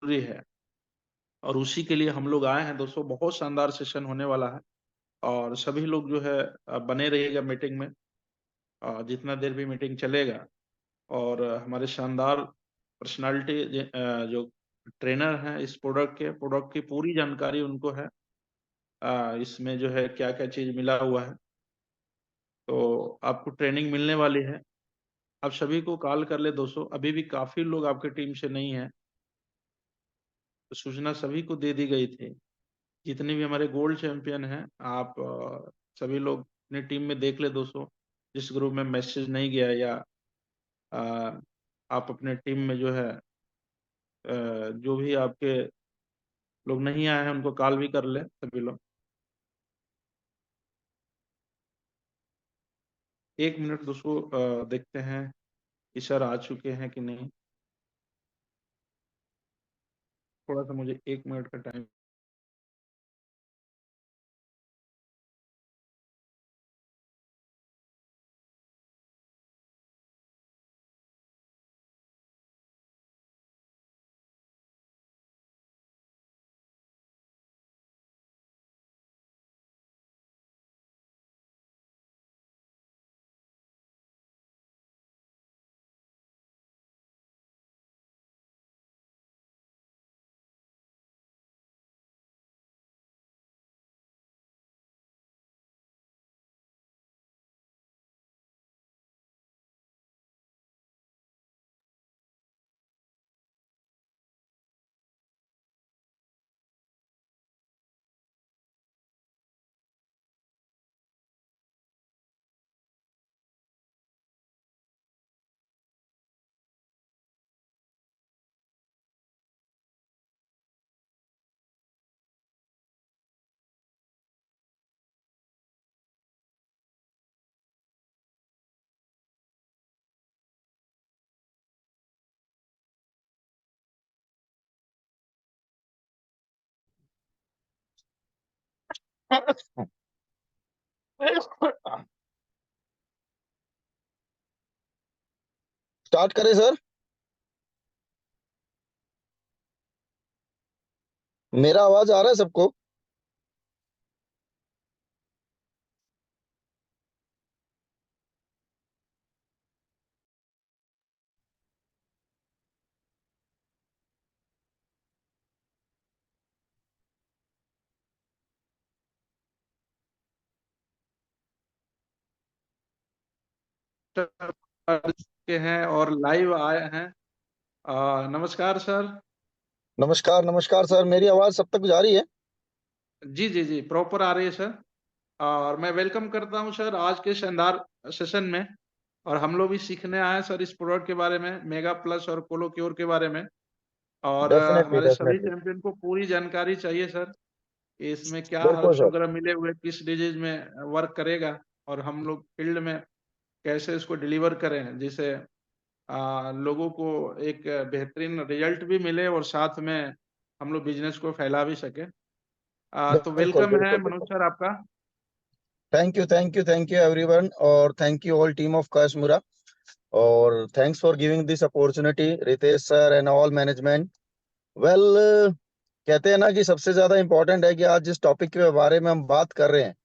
जरूरी है, और उसी के लिए हम लोग आए हैं दोस्तों। बहुत शानदार सेशन होने वाला है, और सभी लोग जो है बने रहिएगा मीटिंग में, जितना देर भी मीटिंग चलेगा। और हमारे शानदार पर्सनालिटी जो ट्रेनर हैं इस प्रोडक्ट की पूरी जानकारी उनको है। इसमें जो है क्या क्या चीज मिला हुआ है, तो आपको ट्रेनिंग मिलने वाली है। आप सभी को कॉल कर ले दोस्तों, अभी भी काफी लोग आपके टीम से नहीं है, तो सूचना सभी को दे दी गई थी। जितने भी हमारे गोल्ड चैंपियन हैं, आप सभी लोग अपने टीम में देख ले दोस्तों। जिस ग्रुप में मैसेज नहीं गया, या अ, आप अपने टीम में जो है जो भी आपके लोग नहीं आए हैं उनको कॉल भी कर ले सभी लोग। 1 मिनट दोस्तों, देखते हैं कि सर आ चुके हैं कि नहीं। थोड़ा सा मुझे 1 मिनट का टाइम। स्टार्ट करें सर। मेरा आवाज आ रहा है सबको? के हैं और लाइव आए हैं। नमस्कार सर। नमस्कार नमस्कार सर, मेरी आवाज सब तक जा रही है? जी जी जी, प्रॉपर आ रही है सर। और मैं वेलकम करता हूं सर आज के शानदार सेशन में। और हम लोग भी सीखने आए हैं सर इस प्रोडक्ट के बारे में, मेगा प्लस और कोलो क्योर के बारे में। और डेफिनेटली हमारे सभी डेफिनेटली। चैंपियन को पूरी जानकारी चाहिए सर कि इसमें क्या बिल्कुल हर्ब्स सर। वगैरह मिले हुए, किस डिजीज में वर्क करेगा, और हम लोग फील्ड में कैसे इसको डिलीवर करें, जिससे लोगों को एक बेहतरीन रिजल्ट भी मिले, और साथ में हम लोग बिजनेस को फैला भी सके। तो बिल्कुल वेलकम है बिल्कुल मनोज बिल्कुल। सर आपका। थैंक यू एवरीवन, और thank you all team of Kashmira. और thanks for giving this opportunity Ritesh sir and all management. Well, कहते हैं ना कि सबसे ज्यादा इंपॉर्टेंट है कि आज जिस टॉपिक के बारे में हम बात कर रहे हैं,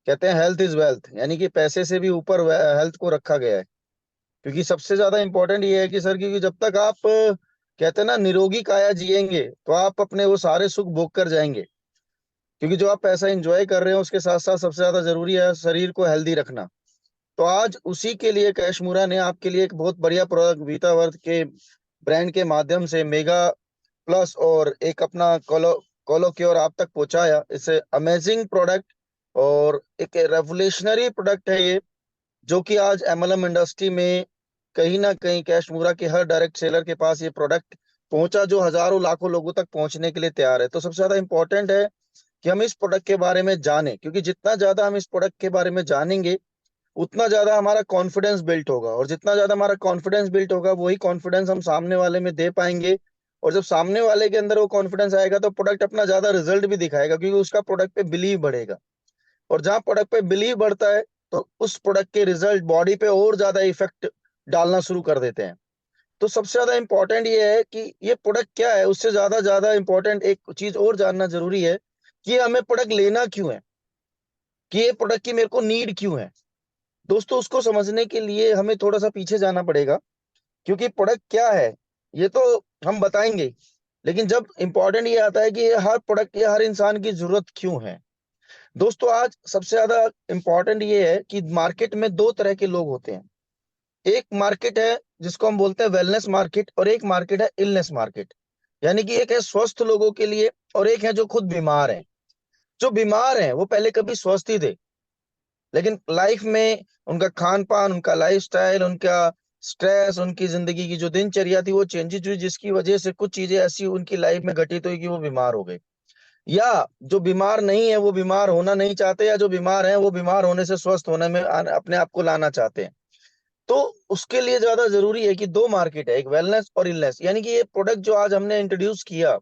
कहते हैं हेल्थ इज वेल्थ, यानी कि पैसे से भी ऊपर हेल्थ को रखा गया है। क्योंकि सबसे ज्यादा इंपॉर्टेंट ये है कि सर, क्योंकि जब तक आप कहते हैं ना निरोगी काया जिएंगे, तो आप अपने वो सारे सुख भोग कर जाएंगे। क्योंकि जो आप पैसा एंजॉय कर रहे हो उसके साथ साथ सबसे ज्यादा जरूरी है शरीर को हेल्दी रखना। तो आज उसी के लिए कैशमूरा ने आपके लिए एक बहुत बढ़िया प्रोडक्ट वीटावर्थ के ब्रांड के माध्यम से मेगा प्लस और एक अपना कोलो कोलो क्योर आप तक पहुंचाया। इसे अमेजिंग प्रोडक्ट और एक रेवोल्यूशनरी प्रोडक्ट है ये, जो कि आज एमएलएम इंडस्ट्री में कहीं ना कहीं कैशमूरा के हर डायरेक्ट सेलर के पास ये प्रोडक्ट पहुंचा, जो हजारों लाखों लोगों तक पहुंचने के लिए तैयार है। तो सबसे ज्यादा इंपॉर्टेंट है कि हम इस प्रोडक्ट के बारे में जानें, क्योंकि जितना ज्यादा हम इस प्रोडक्ट के बारे में जानेंगे, उतना ज्यादा हमारा कॉन्फिडेंस बिल्ट होगा, और जितना ज्यादा हमारा कॉन्फिडेंस बिल्ट होगा, वही कॉन्फिडेंस हम सामने वाले में दे पाएंगे। और जब सामने वाले के अंदर वो कॉन्फिडेंस आएगा, तो प्रोडक्ट अपना ज्यादा रिजल्ट भी दिखाएगा, क्योंकि उसका प्रोडक्ट पे बिलीव बढ़ेगा। और जहां प्रोडक्ट पे बिलीव बढ़ता है, तो उस प्रोडक्ट के रिजल्ट बॉडी पे और ज्यादा इफेक्ट डालना शुरू कर देते हैं। तो सबसे ज्यादा इंपॉर्टेंट ये है कि ये प्रोडक्ट क्या है, उससे ज्यादा ज्यादा इंपॉर्टेंट एक चीज और जानना जरूरी है कि हमें प्रोडक्ट लेना क्यों है, कि ये प्रोडक्ट की मेरे को नीड क्यों है। दोस्तों उसको समझने के लिए हमें थोड़ा सा पीछे जाना पड़ेगा, क्योंकि प्रोडक्ट क्या है ये तो हम बताएंगे, लेकिन जब इंपॉर्टेंट ये आता है कि ये हर प्रोडक्ट या हर इंसान की जरूरत क्यों है। दोस्तों आज सबसे ज्यादा इंपॉर्टेंट ये है कि मार्केट में दो तरह के लोग होते हैं। एक मार्केट है जिसको हम बोलते हैं वेलनेस मार्केट, और एक मार्केट है इलनेस मार्केट। यानी कि एक है स्वस्थ लोगों के लिए और एक है जो खुद बीमार है। जो बीमार हैं वो पहले कभी स्वस्थ ही थे, लेकिन लाइफ में उनका खान पान, उनका लाइफस्टाइल, उनका स्ट्रेस, उनकी जिंदगी की जो दिनचर्या थी वो चेंजेस हुई, जिसकी वजह से कुछ चीजें ऐसी उनकी लाइफ में घटित हुई कि वो बीमार हो गए। या जो बीमार नहीं है वो बीमार होना नहीं चाहते, या जो बीमार है वो बीमार होने से स्वस्थ होने में अपने आप को लाना चाहते हैं। तो उसके लिए ज्यादा जरूरी है कि दो मार्केट है, एक वेलनेस और इलनेस। यानी कि ये प्रोडक्ट जो आज हमने इंट्रोड्यूस किया,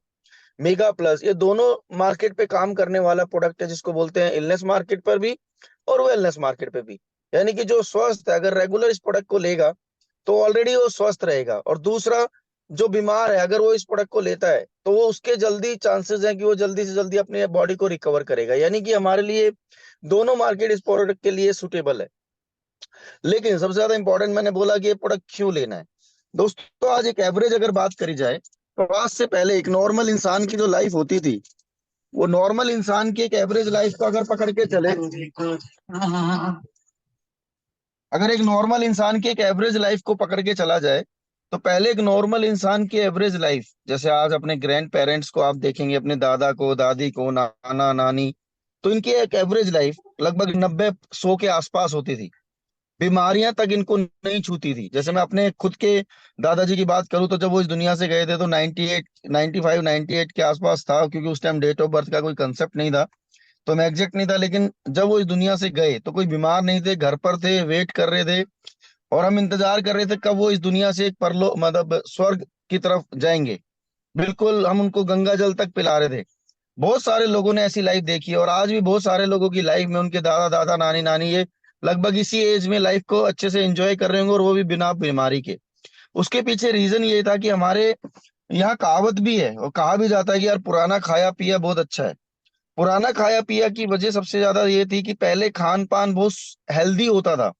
मेगा प्लस, ये दोनों मार्केट पे काम करने वाला प्रोडक्ट है, जिसको बोलते हैं इलनेस मार्केट पर भी और वेलनेस मार्केट पे भी। यानी कि जो स्वस्थ है अगर रेगुलर इस प्रोडक्ट को लेगा तो ऑलरेडी वो स्वस्थ रहेगा, और दूसरा जो बीमार है अगर वो इस प्रोडक्ट को लेता है तो वो उसके जल्दी चांसेस हैं कि वो जल्दी से जल्दी अपने बॉडी को रिकवर करेगा। यानी कि हमारे लिए दोनों मार्केट इस प्रोडक्ट के लिए सुटेबल है। लेकिन सबसे ज्यादा इंपॉर्टेंट मैंने बोला कि ये प्रोडक्ट क्यों लेना है। दोस्तों आज एक एवरेज अगर बात करी जाए तो आज से पहले एक नॉर्मल इंसान की जो लाइफ होती थी, वो नॉर्मल इंसान की एक एवरेज लाइफ को अगर पकड़ के चले, अगर एक नॉर्मल इंसान की एक एवरेज लाइफ को पकड़ के चला जाए, तो पहले एक नॉर्मल इंसान की एवरेज लाइफ, जैसे आज अपने ग्रैंड पेरेंट्स को आप देखेंगे, अपने दादा को, दादी को, नाना नानी, तो इनकी एक एवरेज लाइफ लगभग 90-100 के आसपास होती थी। बीमारियां तक इनको नहीं छूती थी। जैसे मैं अपने खुद के दादाजी की बात करूं तो जब वो इस दुनिया से गए थे तो 98, 95, 98 के आसपास था, क्योंकि उस टाइम डेट ऑफ बर्थ का कोई कंसेप्ट नहीं था, तो मैं एग्जैक्ट नहीं था। लेकिन जब वो इस दुनिया से गए तो कोई बीमार नहीं थे, घर पर थे, वेट कर रहे थे, और हम इंतजार कर रहे थे कब वो इस दुनिया से एक परलो मतलब स्वर्ग की तरफ जाएंगे। बिल्कुल हम उनको गंगा जल तक पिला रहे थे। बहुत सारे लोगों ने ऐसी लाइफ देखी है, और आज भी बहुत सारे लोगों की लाइफ में उनके दादा दादा नानी नानी ये लगभग इसी एज में लाइफ को अच्छे से एंजॉय कर रहे होंगे, और वो भी बिना बीमारी के। उसके पीछे रीजन ये था कि हमारे यहाँ कहावत भी है और कहा भी जाता है कि यार पुराना खाया पिया बहुत अच्छा है। पुराना खाया पिया की वजह सबसे ज्यादा ये थी कि पहले खान पान बहुत हेल्दी होता था।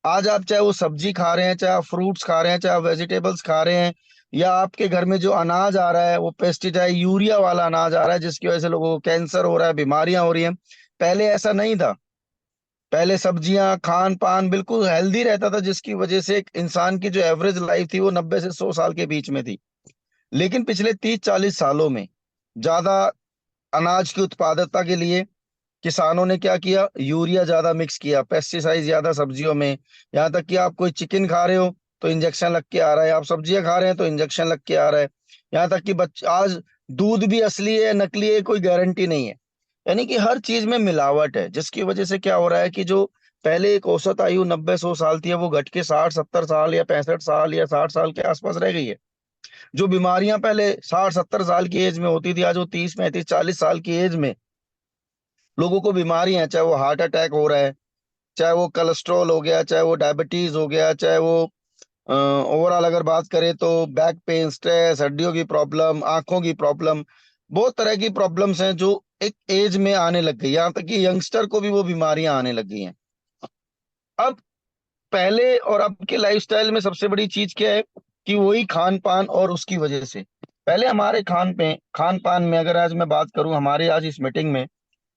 आज आप चाहे वो सब्जी खा रहे हैं, चाहे आप फ्रूट्स खा रहे हैं, चाहे आप वेजिटेबल्स खा रहे हैं, या आपके घर में जो अनाज आ रहा है वो पेस्टिसाइड यूरिया वाला अनाज आ रहा है, जिसकी वजह से लोगों को कैंसर हो रहा है, बीमारियां हो रही हैं। पहले ऐसा नहीं था। पहले सब्जियां, खान पान बिल्कुल हेल्दी रहता था, जिसकी वजह से एक इंसान की जो एवरेज लाइफ थी वो 90 से 100 साल के बीच में थी। लेकिन पिछले 30-40 सालों में ज्यादा अनाज की उत्पादकता के लिए किसानों ने क्या किया, यूरिया ज्यादा मिक्स किया, पेस्टिसाइड ज्यादा सब्जियों में। यहाँ तक कि आप कोई चिकन खा रहे हो तो इंजेक्शन लग के आ रहा है, आप सब्जियां खा रहे हैं तो इंजेक्शन लग के आ रहा है। यहाँ तक कि बच्चे आज दूध भी असली है नकली है कोई गारंटी नहीं है। यानी कि हर चीज में मिलावट है, जिसकी वजह से क्या हो रहा है कि जो पहले एक औसत आयु 90-100 साल थी, अब वो घट के 60-70 साल या 65 साल या 60 साल के आसपास रह गई है। जो बीमारियां पहले 60-70 साल की एज में होती थी, आज वो 30-35-40 साल की एज में लोगों को बीमारियां हैं। चाहे वो हार्ट अटैक हो रहा है, चाहे वो कोलेस्ट्रॉल हो गया, चाहे वो डायबिटीज हो गया, चाहे वो ओवरऑल अगर बात करें तो बैक पेन, स्ट्रेस, हड्डियों की प्रॉब्लम, आंखों की प्रॉब्लम, बहुत तरह की प्रॉब्लम्स हैं जो एक एज में आने लग गई। यहाँ तक कि यंगस्टर को भी वो बीमारियां आने लग गई हैं। अब पहले और अब के लाइफस्टाइल में सबसे बड़ी चीज क्या है कि वही खान पान, और उसकी वजह से पहले हमारे खान पान में अगर आज मैं बात करूं, हमारे आज इस मीटिंग में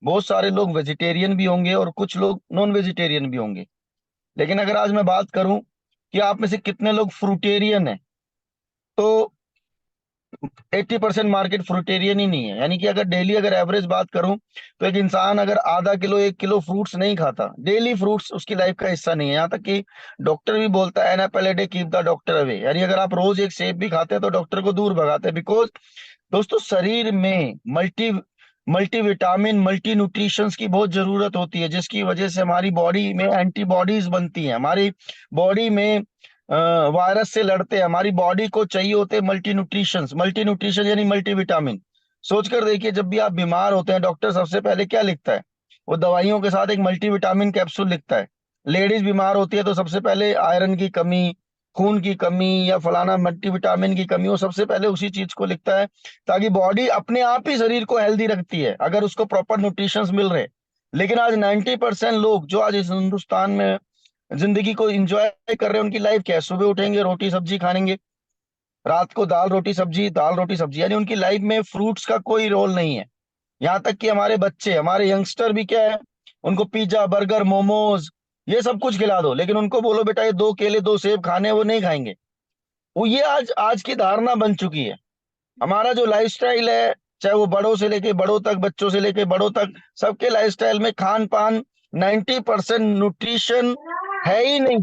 बहुत सारे लोग वेजिटेरियन भी होंगे और कुछ लोग नॉन वेजिटेरियन भी होंगे। लेकिन अगर आज मैं बात करूं कि आप में से कितने लोग फ्रूटेरियन हैं, तो 80% मार्केट फ्रूटेरियन ही नहीं है। यानी कि अगर डेली अगर एवरेज बात करूं तो एक इंसान अगर आधा किलो 1 किलो फ्रूट्स नहीं खाता डेली, फ्रूट्स उसकी लाइफ का हिस्सा नहीं है। यहाँ तक कि डॉक्टर भी बोलता है, an apple a day keep the doctor away. यानी अगर आप रोज एक सेब भी खाते हैं तो डॉक्टर को दूर भगाते हैं। बिकॉज दोस्तों शरीर में मल्टी विटामिन, मल्टी न्यूट्रिशंस की बहुत जरूरत होती है, जिसकी वजह से हमारी बॉडी में एंटीबॉडीज बनती हैं, हमारी बॉडी में वायरस से लड़ते हैं। हमारी बॉडी को चाहिए होते हैं मल्टी न्यूट्रिशन यानी मल्टी विटामिन। सोचकर देखिए, जब भी आप बीमार होते हैं डॉक्टर सबसे पहले क्या लिखता है, वो दवाइयों के साथ एक मल्टी विटामिन कैप्सूल लिखता है। लेडीज बीमार होती है तो सबसे पहले आयरन की कमी, खून की कमी या फलाना मल्टीविटामिन की कमी, वो सबसे पहले उसी चीज को लिखता है, ताकि बॉडी अपने आप ही शरीर को हेल्दी रखती है अगर उसको प्रॉपर न्यूट्रिशंस मिल रहे। लेकिन आज 90% लोग जो आज इस हिंदुस्तान में जिंदगी को एंजॉय कर रहे हैं, उनकी लाइफ क्या है? सुबह उठेंगे, रोटी सब्जी खाएंगे, रात को दाल रोटी सब्जी, दाल रोटी सब्जी, यानी उनकी लाइफ में फ्रूट्स का कोई रोल नहीं है। यहाँ तक कि हमारे बच्चे, हमारे यंगस्टर भी क्या है, उनको पिज्जा बर्गर मोमोज ये सब कुछ खिला दो, लेकिन उनको बोलो बेटा ये 2 केले 2 सेब खाने हैं, वो नहीं खाएंगे। वो ये आज आज की धारणा बन चुकी है। हमारा जो लाइफस्टाइल है, चाहे वो बड़ों से लेके बड़ों तक, बच्चों से लेके बड़ों तक, सबके लाइफस्टाइल में खान पान 90% न्यूट्रिशन है ही नहीं।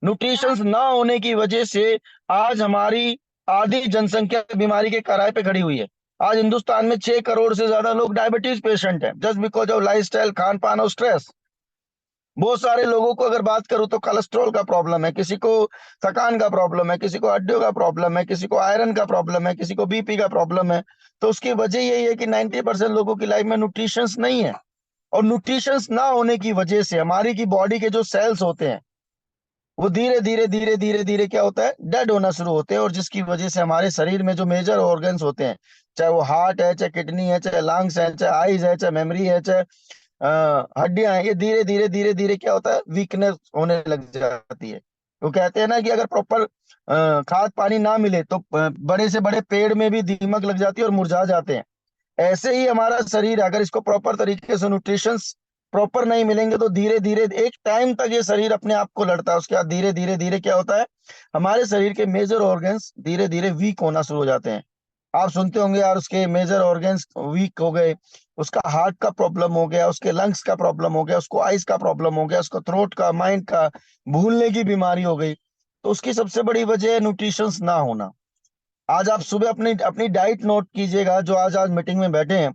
न्यूट्रिशंस ना होने की वजह से आज हमारी आधी जनसंख्या बीमारी के कराए पे खड़ी हुई है। आज हिंदुस्तान में 6 करोड़ से ज्यादा लोग डायबिटीज पेशेंट हैं, just because of lifestyle, Khan पान और स्ट्रेस। बहुत सारे लोगों को अगर बात करूं तो कोलेस्ट्रॉल का प्रॉब्लम है, किसी को थकान का प्रॉब्लम है, किसी को हड्डियों का प्रॉब्लम है, किसी को आयरन का प्रॉब्लम है, किसी को बीपी का प्रॉब्लम है। तो उसकी वजह यही है कि 90% लोगों की लाइफ में न्यूट्रिशंस नहीं है। और न्यूट्रिशंस ना होने की वजह से हमारी की बॉडी के जो सेल्स होते हैं, वो धीरे धीरे धीरे धीरे धीरे क्या होता है, डेड होना शुरू होते हैं। और जिसकी वजह से हमारे शरीर में जो मेजर ऑर्गन्स होते हैं, चाहे वो हार्ट है, चाहे किडनी है, चाहे लंग्स है, चाहे आईज है, चाहे मेमोरी है, चाहे हड्डियां हैं, ये धीरे धीरे धीरे धीरे क्या होता है, वीकनेस होने लग जाती है। वो कहते हैं ना कि अगर प्रॉपर खाद पानी ना मिले तो बड़े से बड़े पेड़ में भी दीमक लग जाती है और मुरझा जाते हैं। ऐसे ही हमारा शरीर है, अगर इसको प्रॉपर तरीके से न्यूट्रिशंस प्रॉपर नहीं मिलेंगे तो धीरे धीरे एक टाइम तक ये शरीर अपने आप को लड़ता है। उसके बाद धीरे धीरे धीरे क्या होता है, हमारे शरीर के मेजर ऑर्गन्स धीरे धीरे वीक होना शुरू हो जाते हैं। आप सुनते होंगे यार, उसके मेजर ऑर्गन्स वीक हो गए, उसका हार्ट का प्रॉब्लम हो गया, उसके लंग्स का प्रॉब्लम हो गया, उसको आइज का प्रॉब्लम हो गया, उसको थ्रोट का, माइंड का, भूलने की बीमारी हो गई। तो उसकी सबसे बड़ी वजह है न्यूट्रिशंस ना होना। आज आप सुबह अपनी अपनी डाइट नोट कीजिएगा, जो आज आज मीटिंग में बैठे हैं,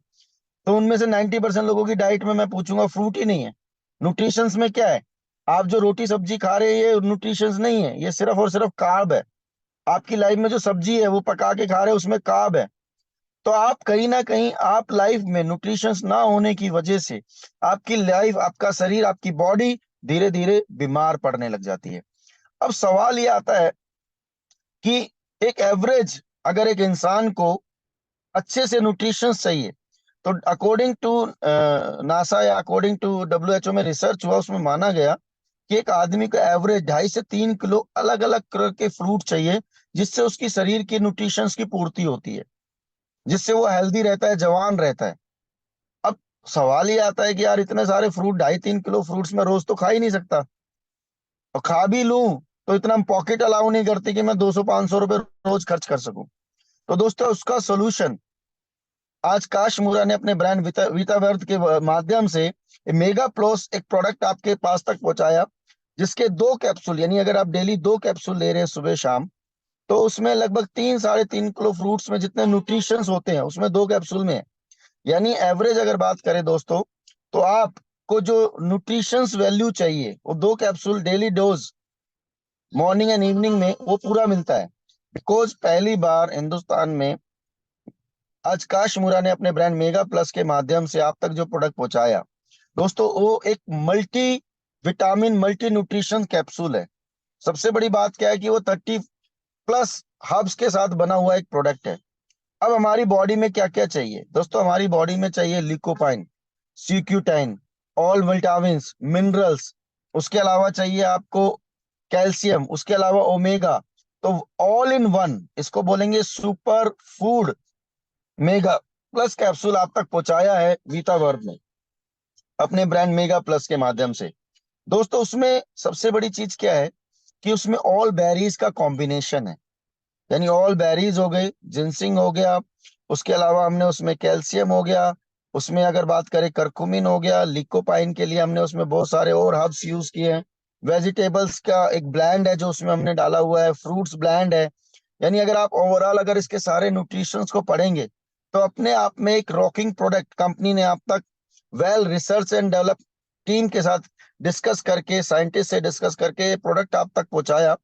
तो उनमें से 90% लोगों की डाइट में मैं पूछूंगा फ्रूट ही नहीं है। न्यूट्रिशंस में क्या है? आप जो रोटी सब्जी खा रहे हैं, ये न्यूट्रिशंस नहीं है, ये सिर्फ और सिर्फ कार्ब है। आपकी लाइफ में जो सब्जी है वो पका के खा रहे हैं, उसमें कार्ब है। तो आप कहीं ना कहीं आप लाइफ में न्यूट्रिशंस ना होने की वजह से आपकी लाइफ, आपका शरीर, आपकी बॉडी धीरे धीरे बीमार पड़ने लग जाती है। अब सवाल ये आता है कि एक एवरेज, अगर एक इंसान को अच्छे से न्यूट्रिशन चाहिए, तो अकॉर्डिंग टू नासा या अकॉर्डिंग टू WHO में रिसर्च हुआ, उसमें माना गया कि एक आदमी को एवरेज 2.5 से 3 किलो अलग अलग तरह के फ्रूट चाहिए, जिससे उसकी शरीर की न्यूट्रिशन की पूर्ति होती है, जिससे वो हेल्दी रहता है, जवान रहता है। अब सवाल ये आता है कि यार इतने सारे फ्रूट, 2.5 3 किलो फ्रूट्स में रोज तो खा ही नहीं सकता, और खा भी लूं तो इतना पॉकेट अलाउ नहीं करती कि मैं 200 500 रुपए रोज खर्च कर सकूं। तो दोस्तों, उसका सोल्यूशन आज काश मुरा ने अपने ब्रांड वीटावर्थ के माध्यम से मेगा प्लस एक प्रोडक्ट आपके पास तक पहुंचाया, जिसके 2 कैप्सूल, यानी अगर आप डेली 2 कैप्सूल ले रहे हैं सुबह शाम, तो उसमें लगभग 3 3.5 किलो फ्रूट्स में जितने न्यूट्रिशंस होते हैं, उसमें 2 कैप्सूल में है। यानी एवरेज अगर बात करें दोस्तों, तो आपको जो न्यूट्रिशंस वैल्यू चाहिए, वो 2 capsule daily dose morning and evening में वो पूरा मिलता है। बिकॉज पहली बार हिंदुस्तान में आज काश मुरा ने अपने ब्रांड मेगा प्लस के माध्यम से आप तक जो प्रोडक्ट पहुंचाया दोस्तों, वो एक multi vitamin multi nutrition capsule है। सबसे बड़ी बात क्या है कि वो 30+ हर्ब्स के साथ बना हुआ एक प्रोडक्ट है। अब हमारी बॉडी में क्या क्या चाहिए दोस्तों? हमारी बॉडी में चाहिए लिकोपाइन, सीक्यूटाइन, ऑल विटामिन्स, मिनरल्स। उसके अलावा चाहिए आपको कैल्शियम, उसके अलावा ओमेगा। तो ऑल इन वन, इसको बोलेंगे super food mega plus capsule आप तक पहुंचाया है वीटावर्थ ने अपने ब्रांड मेगा प्लस के माध्यम से। दोस्तों, उसमें सबसे बड़ी चीज क्या है कि उसमें ऑल बेरीज का कॉम्बिनेशन है। यानी ऑल बेरीज हो गई, जिंसिंग हो गया, उसके अलावा हमने उसमें कैल्शियम हो गया, उसमें अगर बात करें करकुमिन हो गया, लिकोपाइन के लिए हमने उसमें बहुत सारे और हर्ब्स यूज किए हैं, वेजिटेबल्स का एक ब्लेंड है जो उसमें हमने डाला हुआ है, फ्रूट्स ब्लेंड है। यानी अगर आप ओवरऑल अगर इसके सारे न्यूट्रिशंस को पढ़ेंगे, तो अपने आप में एक रॉकिंग प्रोडक्ट कंपनी ने आप तक well research and develop team के साथ डिस्कस करके, साइंटिस्ट से डिस्कस करके प्रोडक्ट आप तक पहुंचाया।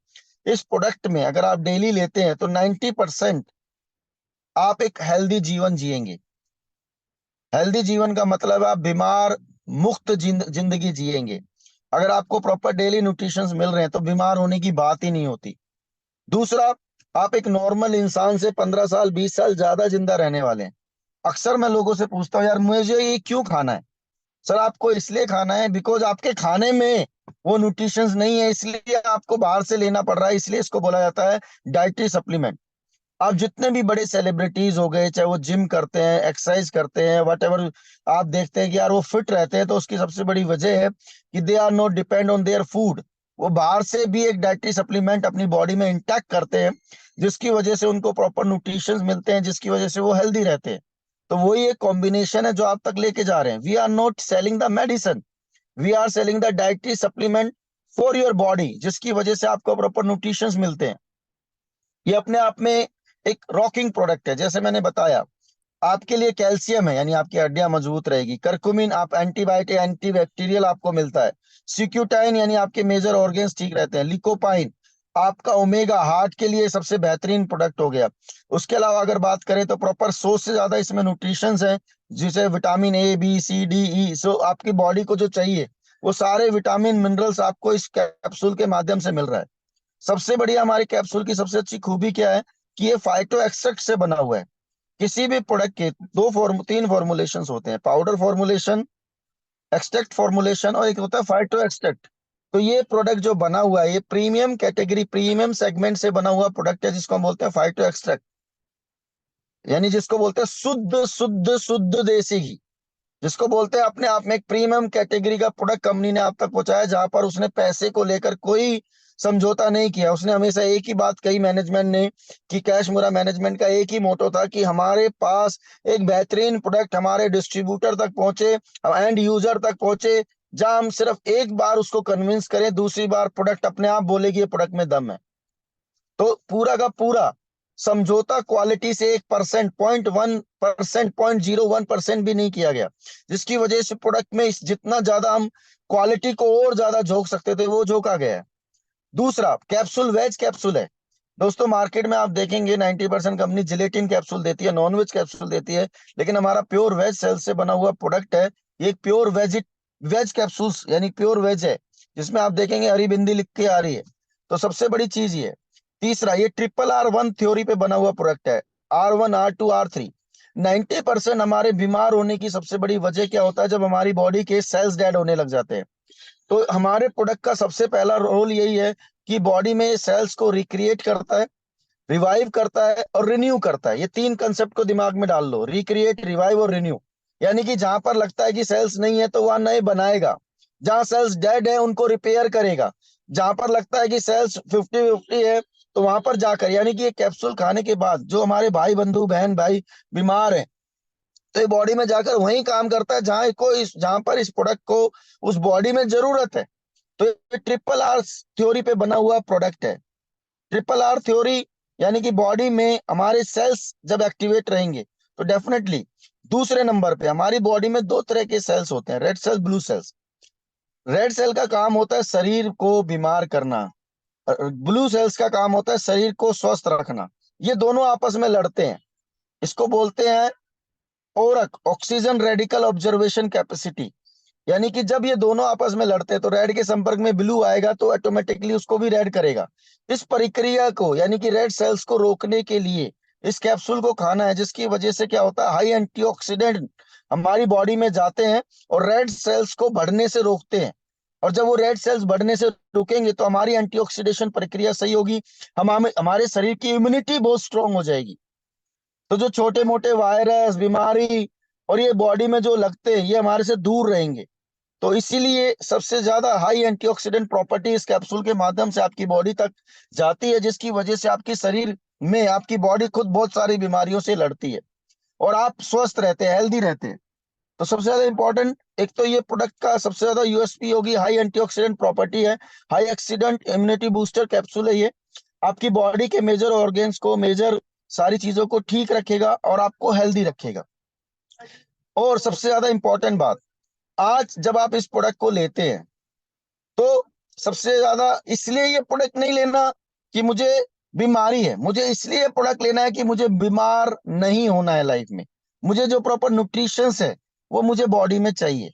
इस प्रोडक्ट में अगर आप डेली लेते हैं तो 90% आप एक हेल्दी जीवन जिएंगे। हेल्दी जीवन का मतलब है आप बीमार मुक्त जिंदगी जिएंगे। अगर आपको प्रॉपर डेली न्यूट्रिशन मिल रहे हैं तो बीमार होने की बात ही नहीं होती। दूसरा, आप एक नॉर्मल इंसान से 15 साल 20 साल ज्यादा जिंदा रहने वाले हैं। अक्सर मैं लोगों से पूछता हूँ, यार मुझे ये क्यों खाना है? सर आपको इसलिए खाना है बिकॉज आपके खाने में वो न्यूट्रिशंस नहीं है, इसलिए आपको बाहर से लेना पड़ रहा है, इसलिए इसको बोला जाता है डाइटरी सप्लीमेंट। आप जितने भी बड़े सेलिब्रिटीज हो गए, चाहे वो जिम करते हैं, एक्सरसाइज करते हैं, वट एवर, आप देखते हैं कि यार वो फिट रहते हैं, तो उसकी सबसे बड़ी वजह है कि they are not depend on their food. वो बाहर से भी एक डाइटरी सप्लीमेंट अपनी बॉडी में इंटैक्ट करते हैं, जिसकी वजह से उनको प्रॉपर न्यूट्रिशन मिलते हैं, जिसकी वजह से वो हेल्दी रहते हैं। तो वही एक कॉम्बिनेशन है जो आप तक लेके जा रहे हैं। We are not selling the medicine, we are selling the dietary supplement for your body, जिसकी वजह से आपको प्रॉपर न्यूट्रिशन मिलते हैं। ये अपने आप में एक रॉकिंग प्रोडक्ट है। जैसे मैंने बताया, आपके लिए कैल्शियम है, यानी आपकी हड्डियां मजबूत रहेगी। करकुमिन, आप एंटीबायोटिक एंटीबैक्टीरियल आपको मिलता है। सिक्यूटाइन, यानी आपके मेजर ऑर्गन्स ठीक रहते हैं। लिकोपाइन, आपका ओमेगा, हार्ट के लिए सबसे बेहतरीन प्रोडक्ट हो गया। उसके अलावा अगर बात करें तो प्रॉपर 100 से ज्यादा इसमें न्यूट्रिशंस हैं, जिसे vitamin A B C D E, सो आपकी बॉडी को जो चाहिए वो सारे विटामिन मिनरल्स आपको इस कैप्सूल के माध्यम से मिल रहा है। सबसे बढ़िया हमारी कैप्सूल की सबसे अच्छी खूबी क्या है कि ये फाइटो एक्सट्रैक्ट से बना हुआ है। किसी भी प्रोडक्ट के तीन फॉर्मुलेशंस होते हैं, पाउडर फॉर्मुलेशन, एक्सट्रैक्ट फॉर्मुलेशन, और एक होता है फाइटो एक्सट्रैक्ट। तो ये प्रोडक्ट जो बना हुआ है, ये प्रीमियम कैटेगरी, प्रीमियम सेगमेंट से बना हुआ प्रोडक्ट है, जिसको हम बोलते हैं फाइटो एक्सट्रैक्ट, यानी जिसको बोलते हैं शुद्ध शुद्ध शुद्ध देसी घी, जिसको बोलते हैं अपने आप में एक प्रीमियम कैटेगरी का प्रोडक्ट कंपनी ने आप तक पहुंचाया, जहां पर उसने पैसे को लेकर कोई समझौता नहीं किया। उसने हमेशा एक ही बात कही मैनेजमेंट ने, कि कैश मुरा मैनेजमेंट का एक ही मोटो था कि हमारे पास एक बेहतरीन प्रोडक्ट हमारे डिस्ट्रीब्यूटर तक पहुंचे, एंड यूजर तक पहुंचे, जहां हम सिर्फ एक बार उसको कन्विंस करें, दूसरी बार प्रोडक्ट अपने आप बोलेगी ये प्रोडक्ट में दम है। तो पूरा का पूरा समझौता क्वालिटी से 1%, 0.1%, 0.01% भी नहीं किया गया, जिसकी वजह से प्रोडक्ट में जितना ज्यादा हम क्वालिटी को और ज्यादा झोंक सकते थे वो झोंका गया है। दूसरा, कैप्सूल वेज कैप्सूल है। दोस्तों मार्केट में आप देखेंगे 90% कंपनी जिलेटिन कैप्सूल देती है, नॉन वेज कैप्सूल देती है, लेकिन हमारा प्योर वेज सेल से बना हुआ प्रोडक्ट है। ये एक प्योर वेज वेज कैप्सूल्स, यानी प्योर वेज है, जिसमें आप देखेंगे हरी बिंदी लिख के आ रही है। तो सबसे बड़ी चीज ये है। तीसरा, ये RRR1 थ्योरी पे बना हुआ प्रोडक्ट है। R1 R2 R3। 90% हमारे बीमार होने की सबसे बड़ी वजह क्या होता है? जब हमारी बॉडी के सेल्स डेड होने लग जाते हैं। तो हमारे प्रोडक्ट का सबसे पहला रोल यही है कि बॉडी में सेल्स को रिक्रिएट करता है, रिवाइव करता है और रिन्यू करता है। ये तीन कंसेप्ट को दिमाग में डाल लो, रिक्रिएट, रिवाइव और रिन्यू। यानी कि जहां पर लगता है कि सेल्स नहीं है तो वहां नए बनाएगा, जहां सेल्स डेड है उनको रिपेयर करेगा, जहां पर लगता है कि सेल्स 50-50 है तो वहां पर जाकर, यानी कि ये कैप्सूल खाने के बाद जो हमारे भाई बंधु बहन भाई बीमार हैं, तो ये बॉडी में जाकर वही काम करता है जहां पर इस प्रोडक्ट को उस बॉडी में जरूरत है। तो ये RRR थ्योरी पे बना हुआ प्रोडक्ट है। RRR थ्योरी, यानी कि बॉडी में हमारे सेल्स जब एक्टिवेट रहेंगे तो डेफिनेटली दूसरे नंबर पे हमारी बॉडी में दो तरह के सेल्स होते हैं, red cell, blue cells. Red cell का काम होता है शरीर को बीमार करना, ब्लू सेल्स का काम होता है शरीर को स्वस्थ रखना। ये दोनों आपस में लड़ते हैं। इसको बोलते हैं ओरक, ऑक्सीजन रेडिकल ऑब्जर्वेशन कैपेसिटी। यानी कि जब ये दोनों आपस में लड़ते हैं तो रेड के संपर्क में ब्लू आएगा तो ऑटोमेटिकली उसको भी रेड करेगा। इस प्रक्रिया को, यानी कि रेड सेल्स को रोकने के लिए इस कैप्सूल को खाना है, जिसकी वजह से क्या होता है, हाई एंटीऑक्सीडेंट हमारी बॉडी में जाते हैं और रेड सेल्स को बढ़ने से रोकते हैं। और जब वो रेड सेल्स बढ़ने से रुकेंगे तो हमारी एंटीऑक्सीडेशन प्रक्रिया सही होगी, हमारे शरीर की इम्यूनिटी बहुत स्ट्रांग हो जाएगी। तो जो छोटे मोटे वायरस, बीमारी और ये बॉडी में जो लगते हैं, ये हमारे से दूर रहेंगे। तो इसीलिए सबसे ज्यादा हाई एंटीऑक्सीडेंट प्रॉपर्टी इस कैप्सूल के माध्यम से आपकी बॉडी तक जाती है, जिसकी वजह से आपके शरीर में आपकी बॉडी खुद बहुत सारी बीमारियों से लड़ती है और आप स्वस्थ रहते हैं, हेल्दी रहते हैं। तो सबसे ज्यादा इंपॉर्टेंट, एक तो ये प्रोडक्ट का सबसे ज्यादा यूएसपी होगी, हाई एंटीऑक्सीडेंट प्रॉपर्टी है, high oxidant immunity booster capsule है ये। आपकी बॉडी के मेजर ऑर्गेन्स को, मेजर सारी चीजों को ठीक रखेगा और आपको हेल्दी रखेगा। और सबसे ज्यादा इंपॉर्टेंट बात, आज जब आप इस प्रोडक्ट को लेते हैं तो सबसे ज्यादा इसलिए ये प्रोडक्ट नहीं लेना कि मुझे बीमारी है, मुझे इसलिए ये प्रोडक्ट लेना है कि मुझे बीमार नहीं होना है लाइफ में। मुझे जो प्रॉपर न्यूट्रिशंस है वो मुझे बॉडी में चाहिए।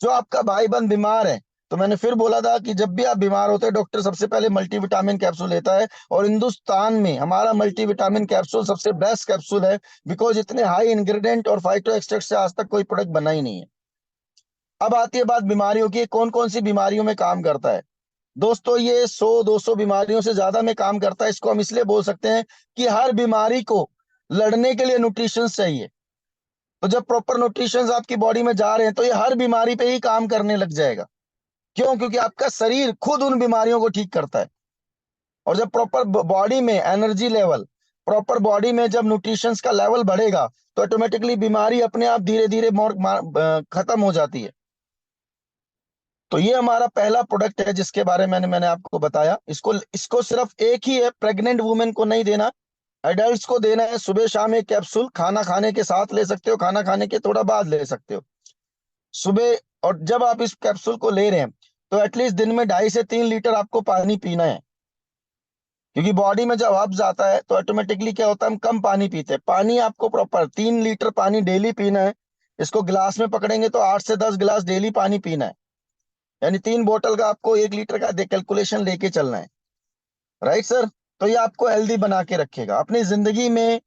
जो आपका भाई बंद बीमार है तो मैंने फिर बोला था कि जब भी आप बीमार होते हैं डॉक्टर सबसे पहले मल्टीविटामिन कैप्सूल लेता है, और हिंदुस्तान में हमारा मल्टीविटामिन कैप्सूल सबसे बेस्ट कैप्सूल है, बिकॉज इतने हाई इंग्रेडिएंट और फाइटो एक्सट्रैक्ट से आज तक कोई प्रोडक्ट बना ही नहीं है। अब आती है बात बीमारियों की, कौन कौन सी बीमारियों में काम करता है। दोस्तों ये 100-200 बीमारियों से ज्यादा में काम करता है। इसको हम इसलिए बोल सकते हैं कि हर बीमारी को लड़ने के लिए न्यूट्रिशन चाहिए। तो जब प्रॉपर न्यूट्रिशन आपकी बॉडी में जा रहे हैं तो ये हर बीमारी पे ही काम करने लग जाएगा। क्यों? क्योंकि आपका शरीर खुद उन बीमारियों को ठीक करता है। और जब प्रॉपर बॉडी में एनर्जी लेवल, प्रॉपर बॉडी में जब न्यूट्रिशन का लेवल बढ़ेगा तो ऑटोमेटिकली बीमारी अपने आप धीरे धीरे खत्म हो जाती है। तो ये हमारा पहला प्रोडक्ट है जिसके बारे में मैंने आपको बताया। इसको इसको सिर्फ एक ही है, प्रेग्नेंट वुमेन को नहीं देना, एडल्ट्स को देना है। सुबह शाम एक कैप्सूल, खाना खाने के साथ ले सकते हो, खाना खाने के थोड़ा बाद ले सकते हो सुबह। और जब आप इस कैप्सूल को ले रहे हैं तो एटलीस्ट दिन में 2.5 से 3 लीटर आपको पानी पीना है। क्योंकि बॉडी में जब हब्स आता है तो ऑटोमेटिकली क्या होता है, हम कम पानी पीते हैं। पानी आपको प्रॉपर 3 लीटर पानी डेली पीना है। इसको गिलास में पकड़ेंगे तो 8 से 10 गिलास डेली पानी पीना है। यानी 3 बोतल का आपको 1 लीटर का कैलकुलेशन लेके चलना है। Right sir? तो ये आपको हेल्दी बना के रखेगा। अपनी जिंदगी में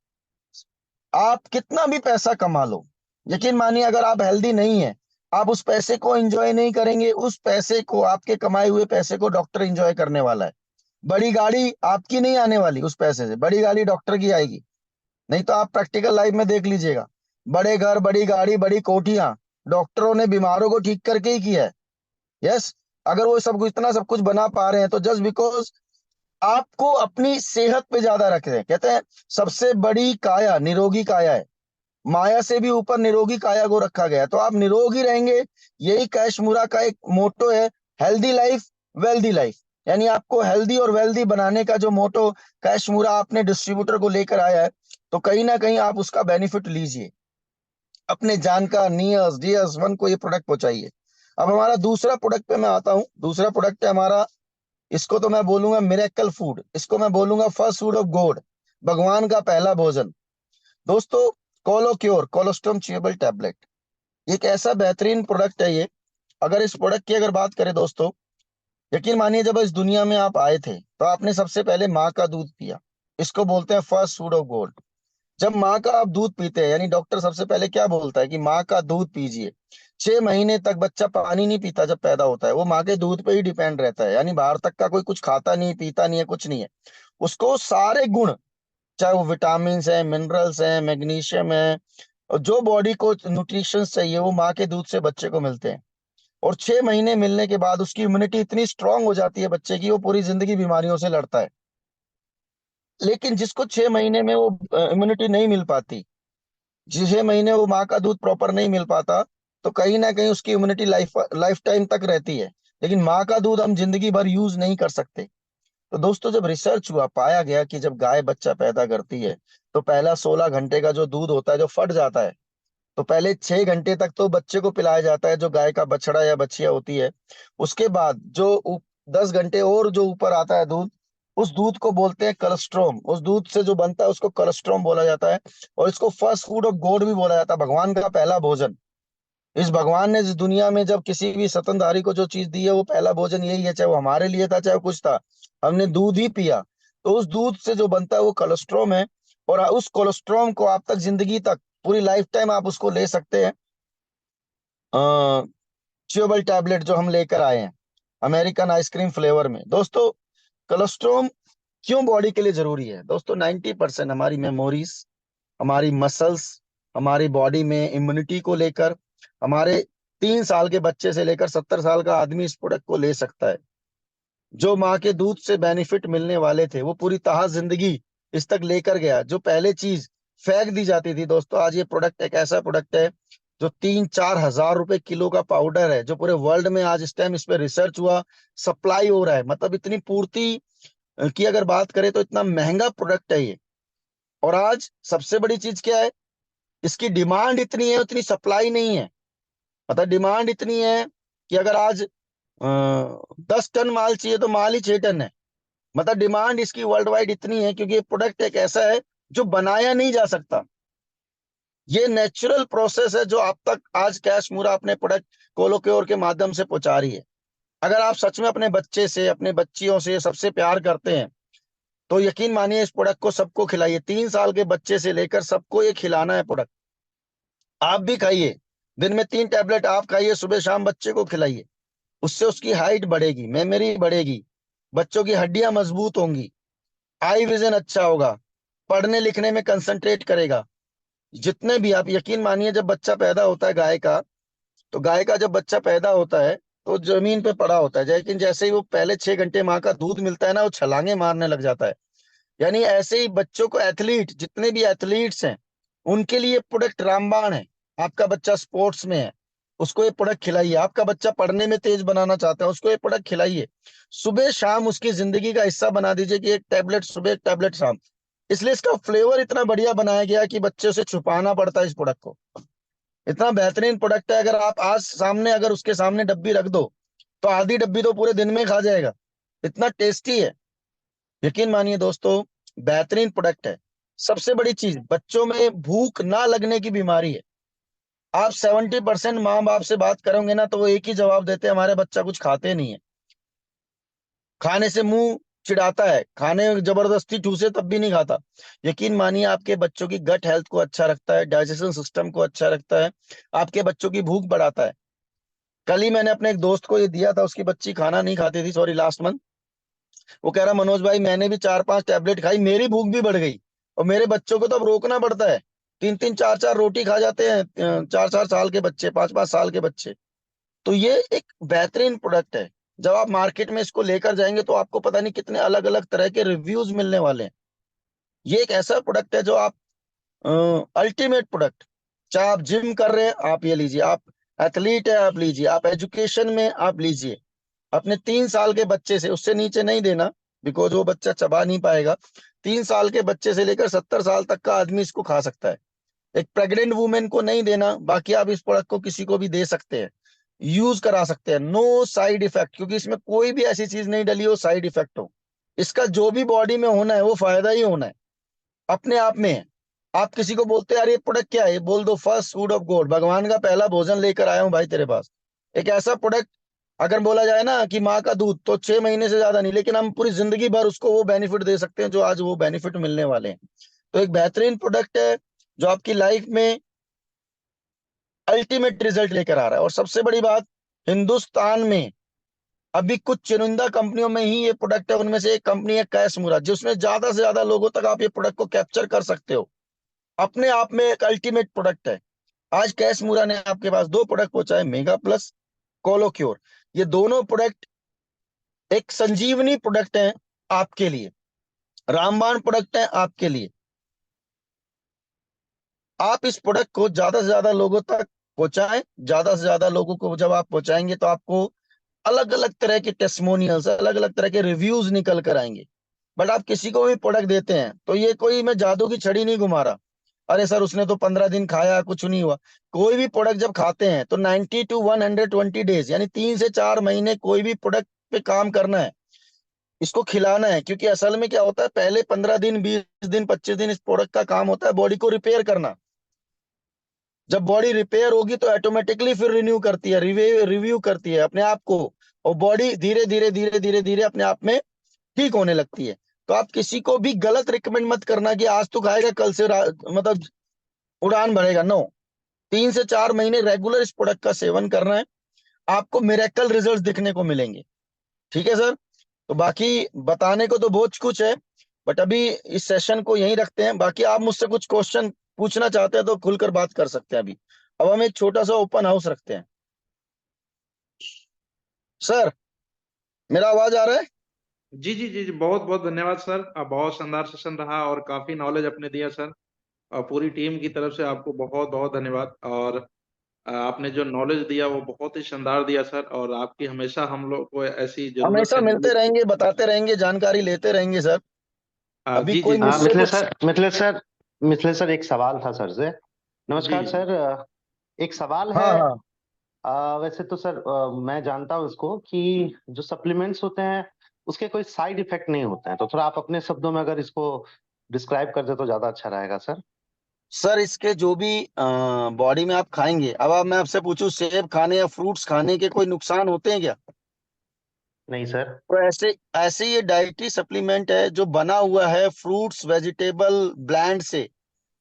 आप कितना भी पैसा कमा लो, यकीन मानिए अगर आप हेल्दी नहीं है, आप उस पैसे को एंजॉय नहीं करेंगे। उस पैसे को, आपके कमाए हुए पैसे को डॉक्टर एंजॉय करने वाला है। बड़ी गाड़ी आपकी नहीं आने वाली उस पैसे से, बड़ी गाड़ी डॉक्टर की आएगी। नहीं तो आप प्रैक्टिकल लाइफ में देख लीजिएगा, बड़े घर, बड़ी गाड़ी, बड़ी कोठियां डॉक्टरों ने बीमारों को ठीक करके ही किया है। यस, अगर वो सब कुछ, इतना सब कुछ बना पा रहे हैं तो जस्ट बिकॉज आपको अपनी सेहत पे ज्यादा रख रहे हैं। कहते हैं सबसे बड़ी काया निरोगी काया है। माया से भी ऊपर निरोगी काया को रखा गया है। तो आप निरोगी रहेंगे, यही कैशमूरा का एक मोटो है, हेल्दी लाइफ वेल्दी लाइफ। यानी आपको हेल्दी और वेल्दी बनाने का जो मोटो कैशमूरा आपने डिस्ट्रीब्यूटर को लेकर आया है, तो कहीं ना कहीं आप उसका बेनिफिट लीजिए। अपने जानकार नियर्स डियर्स वन को ये प्रोडक्ट पहुंचाइए। अब हमारा दूसरा प्रोडक्ट पे मैं आता हूँ। दूसरा प्रोडक्ट है हमारा, इसको तो मैं बोलूंगा मिरेकल फूड, इसको मैं बोलूंगा फर्स्ट फूड ऑफ गॉड, भगवान का पहला भोजन। दोस्तों, कोलोक्योर कोलोस्टोम च्यूएबल टैबलेट एक ऐसा बेहतरीन प्रोडक्ट है ये। अगर इस प्रोडक्ट की अगर बात करें दोस्तों, यकीन मानिए जब इस दुनिया में आप आए थे तो आपने सबसे पहले माँ का दूध पिया। इसको बोलते हैं फर्स्ट फूड ऑफ गॉड। जब माँ का आप दूध पीते हैं, यानी डॉक्टर सबसे पहले क्या बोलता है कि माँ का दूध पीजिए। 6 महीने तक बच्चा पानी नहीं पीता जब पैदा होता है, वो माँ के दूध पे ही डिपेंड रहता है। यानी बाहर तक का कोई कुछ खाता नहीं, पीता नहीं है, कुछ नहीं है। उसको सारे गुण, चाहे वो विटामिन है, मिनरल्स हैं, मैग्नीशियम है, और जो बॉडी को न्यूट्रिशन चाहिए वो माँ के दूध से बच्चे को मिलते हैं। और 6 महीने मिलने के बाद उसकी इम्यूनिटी इतनी स्ट्रांग हो जाती है बच्चे की, वो पूरी जिंदगी बीमारियों से लड़ता है। लेकिन जिसको 6 महीने में वो इम्यूनिटी नहीं मिल पाती, 6 महीने वो माँ का दूध प्रॉपर नहीं मिल पाता, तो कहीं ना कहीं उसकी इम्यूनिटी लाइफ लाइफ टाइम तक रहती है। लेकिन माँ का दूध हम जिंदगी भर यूज नहीं कर सकते। तो दोस्तों जब रिसर्च हुआ, पाया गया कि जब गाय बच्चा पैदा करती है तो पहला 16 घंटे का जो दूध होता है जो फट जाता है, तो पहले 6 घंटे तक तो बच्चे को पिलाया जाता है जो गाय का बछड़ा या बछिया होती है। उसके बाद जो 10 घंटे और जो ऊपर आता है दूध, उस दूध को बोलते हैं कोलेस्ट्रॉम। उस दूध से जो बनता है उसको कोलेस्ट्रॉम बोला जाता है। और इसको फर्स्ट फूड ऑफ गॉड भी बोला जाता है, भगवान का पहला भोजन। इस भगवान ने इस दुनिया में जब किसी भी स्तनधारी को जो चीज दी है वो पहला भोजन यही है, चाहे वो हमारे लिए था चाहे वो कुछ था, हमने दूध ही पिया। तो उस दूध से जो बनता है वो कोलेस्ट्रॉम है। और उस कोलेस्ट्रॉम को आप तक जिंदगी तक, पूरी लाइफ टाइम आप उसको ले सकते हैं। च्यूएबल टैबलेट जो हम लेकर आए हैं अमेरिकन आइसक्रीम फ्लेवर में। दोस्तों कोलेस्ट्रॉम क्यों बॉडी के लिए जरूरी है? दोस्तों 90% हमारी मेमोरीज, हमारी मसल्स, हमारी बॉडी में इम्यूनिटी को लेकर, हमारे 3 साल के बच्चे से लेकर 70 साल का आदमी इस प्रोडक्ट को ले सकता है। जो माँ के दूध से बेनिफिट मिलने वाले थे वो पूरी तहा जिंदगी इस तक लेकर गया। जो पहले चीज फेंक दी जाती थी, दोस्तों आज ये प्रोडक्ट एक ऐसा प्रोडक्ट है जो 3-4 हजार रुपए किलो का पाउडर है, जो पूरे वर्ल्ड में आज इस टाइम इस पे रिसर्च हुआ, सप्लाई हो रहा है। मतलब इतनी पूर्ति की अगर बात करें तो इतना महंगा प्रोडक्ट है ये। और आज सबसे बड़ी चीज क्या है, इसकी डिमांड इतनी है, उतनी सप्लाई नहीं है। मतलब डिमांड इतनी है कि अगर आज 10 टन माल चाहिए तो माल ही 6 टन है। मतलब डिमांड इसकी वर्ल्ड वाइड इतनी है क्योंकि ये प्रोडक्ट एक ऐसा है जो बनाया नहीं जा सकता। ये नेचुरल प्रोसेस है जो आप तक आज कैश मूरा अपने प्रोडक्ट कोलोक्योर के माध्यम से पहुंचा रही है। अगर आप सच में अपने बच्चे से, अपने बच्चियों से सबसे प्यार करते हैं, तो यकीन मानिए इस प्रोडक्ट को सबको खिलाइए। 3 साल के बच्चे से लेकर सबको ये खिलाना है प्रोडक्ट। आप भी खाइए, दिन में 3 टैबलेट आप खाइए, सुबह शाम बच्चे को खिलाइए। उससे उसकी हाइट बढ़ेगी, मेमोरी बढ़ेगी, बच्चों की हड्डियां मजबूत होंगी, आई विजन अच्छा होगा, पढ़ने लिखने में कंसंट्रेट करेगा। जितने भी आप यकीन मानिए, जब बच्चा पैदा होता है गाय का, तो गाय का जब बच्चा पैदा होता है तो जमीन पे पड़ा होता है, लेकिन जैसे ही वो पहले 6 घंटे माँ का दूध मिलता है ना, वो छलांगे मारने लग जाता है। यानी ऐसे ही बच्चों को, एथलीट जितने भी एथलीट्स हैं, उनके लिए प्रोडक्ट रामबाण है। आपका बच्चा स्पोर्ट्स में है, उसको ये प्रोडक्ट खिलाइए। आपका बच्चा पढ़ने में तेज बनाना चाहता है, उसको ये प्रोडक्ट खिलाइए। सुबह शाम उसकी जिंदगी का हिस्सा बना दीजिए कि 1 टैबलेट सुबह, 1 टैबलेट शाम। इसलिए इसका फ्लेवर इतना बढ़िया बनाया गया है कि बच्चे से छुपाना पड़ता है इस प्रोडक्ट को। इतना बेहतरीन प्रोडक्ट है, अगर आप आज सामने, अगर उसके सामने डब्बी रख दो, तो आधी डब्बी तो पूरे दिन में खा जाएगा। इतना टेस्टी है, यकीन मानिए दोस्तों, बेहतरीन प्रोडक्ट है। सबसे बड़ी चीज, बच्चों में भूख ना लगने की बीमारी है। आप 70% माँ बाप से बात करोगे ना, तो वो एक ही जवाब देते हैं, हमारे बच्चा कुछ खाते नहीं है। खाने से मुंह चिढ़ाता है, खाने में जबरदस्ती ठूसे तब भी नहीं खाता। यकीन मानिए आपके बच्चों की गट हेल्थ को अच्छा रखता है, डाइजेशन सिस्टम को अच्छा रखता है, आपके बच्चों की भूख बढ़ाता है। कल ही मैंने अपने एक दोस्त को ये दिया था, उसकी बच्ची खाना नहीं खाती थी, सॉरी लास्ट मंथ। वो कह रहा, मनोज भाई मैंने भी 4-5 टैबलेट खाई, मेरी भूख भी बढ़ गई। और मेरे बच्चों को तो अब रोकना पड़ता है। 3-3 4-4 रोटी खा जाते हैं 4-4 साल के बच्चे, 5-5 साल के बच्चे। तो ये एक बेहतरीन प्रोडक्ट है। जब आप मार्केट में इसको लेकर जाएंगे तो आपको पता नहीं कितने अलग अलग तरह के रिव्यूज मिलने वाले हैं। ये एक ऐसा प्रोडक्ट है जो आप, अल्टीमेट प्रोडक्ट। चाहे आप जिम कर रहे हैं आप ये लीजिए, आप एथलीट है आप लीजिए, आप एजुकेशन में आप लीजिए। अपने 3 साल के बच्चे से, उससे नीचे नहीं देना, बिकॉज वो बच्चा चबा नहीं पाएगा। 3 साल के बच्चे से लेकर 70 साल तक का आदमी इसको खा सकता है। एक प्रेग्नेंट वुमेन को नहीं देना, बाकी आप इस प्रोडक्ट को किसी को भी दे सकते हैं, यूज करा सकते हैं। नो साइड इफेक्ट, क्योंकि इसमें कोई भी ऐसी चीज नहीं डली हो साइड इफेक्ट हो। इसका जो भी बॉडी में होना है वो फायदा ही होना है, अपने आप में है। आप किसी को बोलते हैं यार ये प्रोडक्ट क्या है, ये बोल दो फर्स्ट फूड ऑफ गॉड, भगवान का पहला भोजन लेकर आया हूं भाई तेरे पास। एक ऐसा प्रोडक्ट, अगर बोला जाए ना कि माँ का दूध, तो 6 महीने से ज्यादा नहीं, लेकिन हम पूरी जिंदगी भर उसको वो बेनिफिट दे सकते हैं जो आज वो बेनिफिट मिलने वाले हैं। तो एक बेहतरीन प्रोडक्ट है जो आपकी लाइफ में अल्टीमेट रिजल्ट लेकर आ रहा है। और सबसे बड़ी बात, हिंदुस्तान में अभी कुछ चुनिंदा कंपनियों में ही ये प्रोडक्ट है, उनमें से एक कंपनी है कैसमुरा, जिसमें ज्यादा से ज्यादा लोगों तक आप ये प्रोडक्ट को कैप्चर कर सकते हो। अपने आप में एक अल्टीमेट प्रोडक्ट है। आज कैसमुरा ने आपके पास 2 प्रोडक्ट पहुंचाए, मेगा प्लस, कोलोक्योर। ये दोनों प्रोडक्ट एक संजीवनी प्रोडक्ट है आपके लिए, रामबाण प्रोडक्ट है आपके लिए। आप इस प्रोडक्ट को ज्यादा से ज्यादा लोगों तक पहुंचाएं। ज्यादा से ज्यादा लोगों को जब आप पहुंचाएंगे तो आपको अलग अलग तरह के टेस्टिमोनियल्स, अलग अलग तरह के रिव्यूज निकल कर आएंगे। बट आप किसी को भी प्रोडक्ट देते हैं तो ये कोई मैं जादू की छड़ी नहीं घुमा रहा, अरे सर उसने तो 15 दिन खाया कुछ नहीं हुआ। कोई भी प्रोडक्ट जब खाते हैं तो 90 to 120 डेज, यानी 3 से 4 महीने कोई भी प्रोडक्ट पे काम करना है, इसको खिलाना है। क्योंकि असल में क्या होता है, पहले 15 दिन, 20 दिन, 25 दिन इस प्रोडक्ट का काम होता है बॉडी को रिपेयर करना। जब बॉडी रिपेयर होगी तो ऑटोमेटिकली फिर रिन्यू करती है, रिव्यू करती है अपने आप को, और बॉडी धीरे धीरे धीरे धीरे धीरे अपने आप में ठीक होने लगती है। तो आप किसी को भी गलत रिकमेंड मत करना कि आज तो खाएगा कल से मतलब उड़ान भरेगा, नो। 3 से 4 महीने रेगुलर इस प्रोडक्ट का सेवन करना है, आपको मिरेकल रिजल्ट दिखने को मिलेंगे। ठीक है सर। तो बाकी बताने को तो बहुत कुछ है, बट अभी इस सेशन को यहीं रखते हैं। बाकी आप मुझसे कुछ क्वेश्चन पूछना चाहते हैं तो खुलकर बात कर सकते हैं अभी। अब हम एक छोटा सा ओपन हाउस रखते हैं। सर, मेरा आवाज आ रहा है? जी जी जी जी, बहुत बहुत धन्यवाद सर। बहुत शानदार सेशन रहा और काफी नॉलेज आपने दिया सर। और पूरी टीम की तरफ से आपको बहुत बहुत धन्यवाद। और आपने जो नॉलेज दिया वो बहुत ही शानदार दिया सर। और आपकी हमेशा हम लोग को ऐसी जरूरत हमेशा है मिलते नॉलेज। रहेंगे, बताते रहेंगे, जानकारी लेते रहेंगे सर। अभी जी जी कोई जी हाँ मुझसे जी मिथिलेश कुछ। सर, मिथिलेश सर एक सवाल था सर से। जी नमस्कार सर। एक सवाल है। हाँ हाँ। वैसे तो सर मैं जानता हूँ इसको कि जो सप्लीमेंट्स होते हैं उसके कोई साइड इफेक्ट नहीं होते हैं, तो थोड़ा आप अपने शब्दों में अगर इसको डिस्क्राइब कर दे तो ज्यादा अच्छा रहेगा सर। सर इसके जो भी बॉडी में आप खाएंगे, अब आप, मैं आपसे पूछूं, सेब खाने या फ्रूट्स खाने के कोई नुकसान होते हैं क्या? नहीं सर। तो ऐसे ऐसे ये डाइटरी सप्लीमेंट है जो बना हुआ है फ्रूट्स वेजिटेबल ब्लैंड से।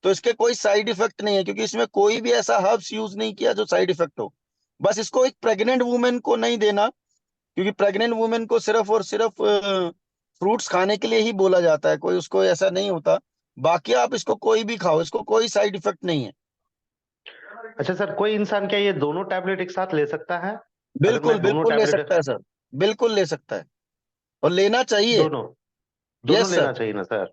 तो इसके कोई साइड इफेक्ट नहीं है, क्योंकि इसमें कोई भी ऐसा हर्ब्स यूज नहीं किया जो साइड इफेक्ट हो। बस इसको एक प्रेग्नेंट वुमेन को नहीं देना, क्योंकि प्रेग्नेंट वुमेन को सिर्फ और सिर्फ फ्रूट्स खाने के लिए ही बोला जाता है, कोई उसको ऐसा नहीं होता। बाकी आप इसको कोई भी खाओ, इसको कोई साइड इफेक्ट नहीं है। अच्छा सर, कोई इंसान क्या ये दोनों टैबलेट एक साथ ले सकता है? अगर बिल्कुल मैं दोनों बिल्कुल ले टैबलेट, सकता है सर, बिल्कुल ले सकता है, और लेना चाहिए। दोनों दोनों यस सर। लेना चाहिए ना सर?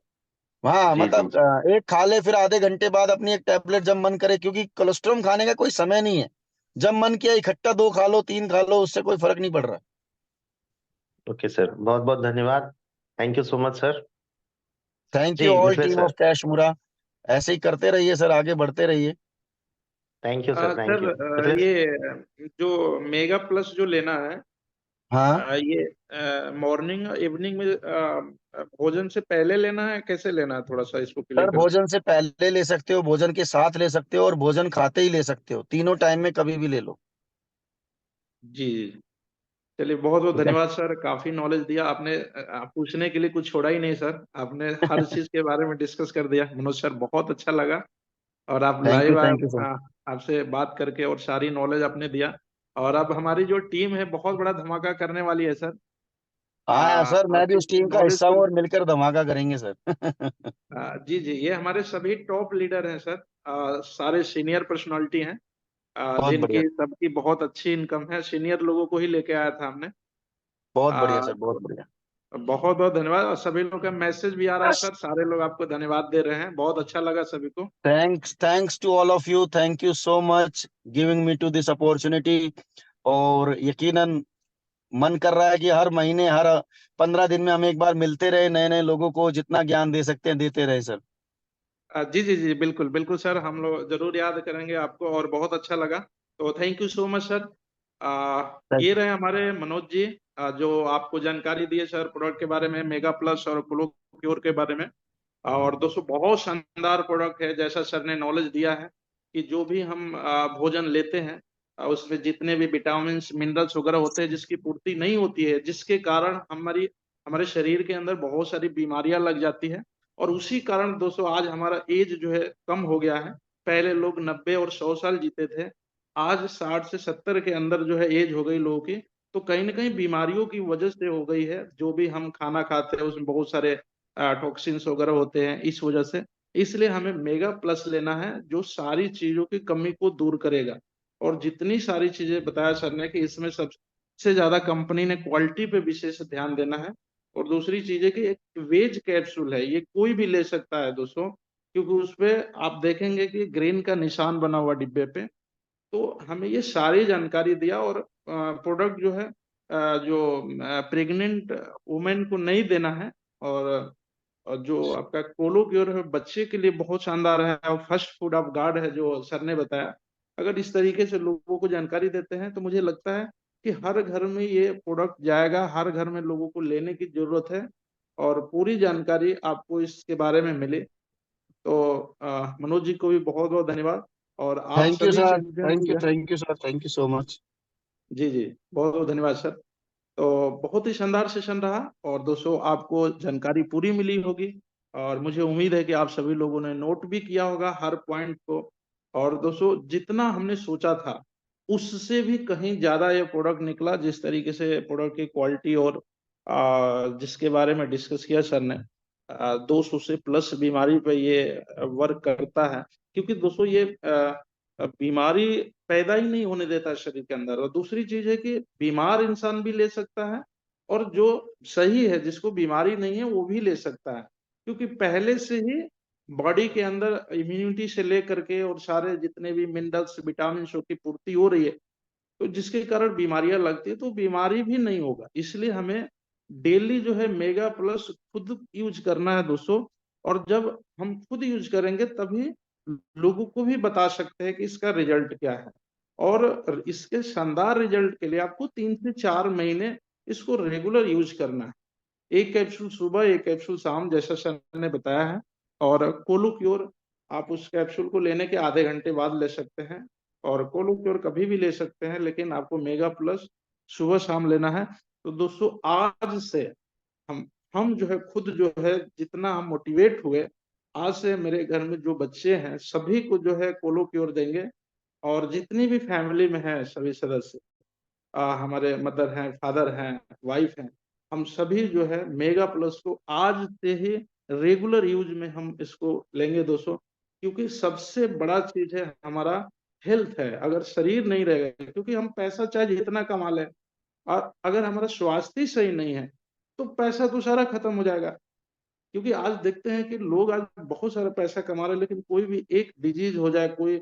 हाँ जी जी मतलब जी। एक खा ले, फिर आधे घंटे बाद अपनी एक टैबलेट जब मन करे, क्योंकि कोलेस्ट्रॉल खाने का कोई समय नहीं है। जब मन किया इकट्ठा 2 खा लो, 3 खा लो, उससे कोई फर्क नहीं पड़ रहा। ओके सर, बहुत बहुत धन्यवाद। Thank you so much sir. Thank you जी all Mithilesh team of sir. कैशमुरा। ऐसे ही करते रहिए सर, आगे बढ़ते रहिए। Thank you sir, thank sir, you Mithilesh. ये जो मेगा प्लस जो लेना है, हाँ ये मॉर्निंग इवनिंग में भोजन से पहले लेना है, कैसे लेना है, थोड़ा सा इसको क्लियर सर, कर दो। भोजन से पहले ले सकते हो, भोजन के साथ ले सकते हो, और भोजन खाते ही ले सकते हो, तीनों टाइम में कभी भी ले लो। जी जी। चलिए, बहुत बहुत ठीक है। धन्यवाद सर, काफी नॉलेज दिया आपने। पूछने के लिए कुछ छोड़ा ही नहीं सर, आपने हर चीज के बारे में डिस्कस कर दिया। मनोज सर, बहुत अच्छा लगा। और आप लाइव थैंक यू सर। आपसे बात करके और सारी नॉलेज आपने दिया। और अब हमारी जो टीम है बहुत बड़ा धमाका करने वाली है सर। हाँ सर, और मैं भी इस उस टीम का नॉलेज हिस्सा को, हूँ, और मिलकर धमाका करेंगे सर। जी जी, ये हमारे सभी टॉप लीडर हैं सर। सारे सीनियर पर्सनालिटी हैं, बहुत बढ़िया। जिनकी सबकी बहुत अच्छी इनकम है। सीनियर लोगों को ही लेके आया था हमने। बहुत बढ़िया सर, बहुत तो बढ़िया। बहुत बहुत धन्यवाद। और सभी लोगों का मैसेज भी आ रहा है सर, सारे लोग आपको धन्यवाद दे रहे हैं, बहुत अच्छा लगा सभी को। Thanks to all of you, thank you so much giving me to this opportunity. और यकीनन मन कर रहा है कि हर महीने, हर 15 दिन में हम एक बार मिलते रहे, नए नए लोगों को जितना ज्ञान दे सकते हैं देते रहे सर। जी जी जी, बिल्कुल बिल्कुल सर, हम लोग जरूर याद करेंगे आपको, और बहुत अच्छा लगा। तो thank you so much sir. ये रहे हमारे मनोज जी, जो आपको जानकारी दिए सर प्रोडक्ट के बारे में, मेगा प्लस और क्लोक्योर के बारे में। और दोस्तों, बहुत शानदार प्रोडक्ट है, जैसा सर ने नॉलेज दिया है कि जो भी हम भोजन लेते हैं, उसमें जितने भी विटामिन मिनरल्स वगैरह होते हैं जिसकी पूर्ति नहीं होती है, जिसके कारण हमारे शरीर के अंदर बहुत सारी बीमारियां लग जाती है। और उसी कारण दोस्तों आज हमारा एज जो है कम हो गया है। पहले लोग 90 और 100 साल जीते थे, आज 60 से 70 के अंदर जो है एज हो गई लोगों की। तो कहीं ना कहीं बीमारियों की वजह से हो गई है, जो भी हम खाना खाते हैं उसमें बहुत सारे टॉक्सिन्स वगैरह होते हैं इस वजह से। इसलिए हमें मेगा प्लस लेना है, जो सारी चीजों की कमी को दूर करेगा। और जितनी सारी चीजें बताया सर ने कि इसमें सबसे ज्यादा कंपनी ने क्वालिटी पे विशेष ध्यान देना है। और दूसरी चीज है कि एक वेज कैप्सूल है, ये कोई भी ले सकता है दोस्तों, क्योंकि उसपे आप देखेंगे कि ग्रीन का निशान बना हुआ डिब्बे पे। तो हमें ये सारी जानकारी दिया। और प्रोडक्ट जो है, जो प्रेग्नेंट वुमेन को नहीं देना है। और जो आपका कोलो क्योर है बच्चे के लिए बहुत शानदार है, और फर्स्ट फूड ऑफ गॉड है जो सर ने बताया। अगर इस तरीके से लोगों को जानकारी देते हैं तो मुझे लगता है कि हर घर में ये प्रोडक्ट जाएगा, हर घर में लोगों को लेने की जरूरत है। और पूरी जानकारी आपको इसके बारे में मिले। तो मनोज जी को भी बहुत बहुत धन्यवाद। और आप थैंक यू सभी सर, चैंपियन थैंक जो यू है, thank you sir, thank you so much. जी जी, बहुत बहुत धन्यवाद सर। तो बहुत ही शानदार सेशन रहा, और दोस्तों आपको जानकारी पूरी मिली होगी। और मुझे उम्मीद है कि आप सभी लोगों ने नोट भी किया होगा हर पॉइंट को। और दोस्तों, जितना हमने सोचा था उससे भी कहीं ज्यादा ये प्रोडक्ट निकला, जिस तरीके से प्रोडक्ट की क्वालिटी और जिसके बारे में डिस्कस किया सर ने। 200 से प्लस बीमारी पे ये वर्क करता है। क्योंकि दोस्तों ये बीमारी पैदा ही नहीं होने देता शरीर के अंदर। और दूसरी चीज है कि बीमार इंसान भी ले सकता है, और जो सही है जिसको बीमारी नहीं है वो भी ले सकता है। क्योंकि पहले से ही बॉडी के अंदर इम्यूनिटी से लेकर के और सारे जितने भी मिनरल्स विटामिन की पूर्ति हो रही है, तो जिसके कारण बीमारियां लगती है, तो बीमारी भी नहीं होगा। इसलिए हमें डेली जो है मेगा प्लस खुद यूज करना है दोस्तों। और जब हम खुद यूज करेंगे तभी लोगों को भी बता सकते हैं कि इसका रिजल्ट क्या है। और इसके शानदार रिजल्ट के लिए आपको 3 से 4 महीने इसको रेगुलर यूज करना है। एक कैप्सूल सुबह, एक कैप्सूल शाम, जैसा सर ने बताया है। और कोलुक्योर आप उस कैप्सूल को लेने के आधे घंटे बाद ले सकते हैं। और कोलुक्योर कभी भी ले सकते हैं, लेकिन आपको मेगा प्लस सुबह शाम लेना है। तो दोस्तों आज से हम जो है खुद जो है जितना हम मोटिवेट हुए, आज से मेरे घर में जो बच्चे हैं सभी को जो है कोलो क्योर देंगे। और जितनी भी फैमिली में है सभी सदस्य, हमारे मदर हैं, फादर हैं, वाइफ हैं, हम सभी जो है मेगा प्लस को आज से ही रेगुलर यूज में हम इसको लेंगे दोस्तों। क्योंकि सबसे बड़ा चीज है हमारा हेल्थ है। अगर शरीर नहीं रहेगा, क्योंकि हम पैसा चाहे जितना कमा लें, और अगर हमारा स्वास्थ्य ही सही नहीं है तो पैसा तो सारा खत्म हो जाएगा। क्योंकि आज देखते हैं कि लोग आज बहुत सारा पैसा कमा रहे हैं, लेकिन कोई भी एक डिजीज हो जाए, कोई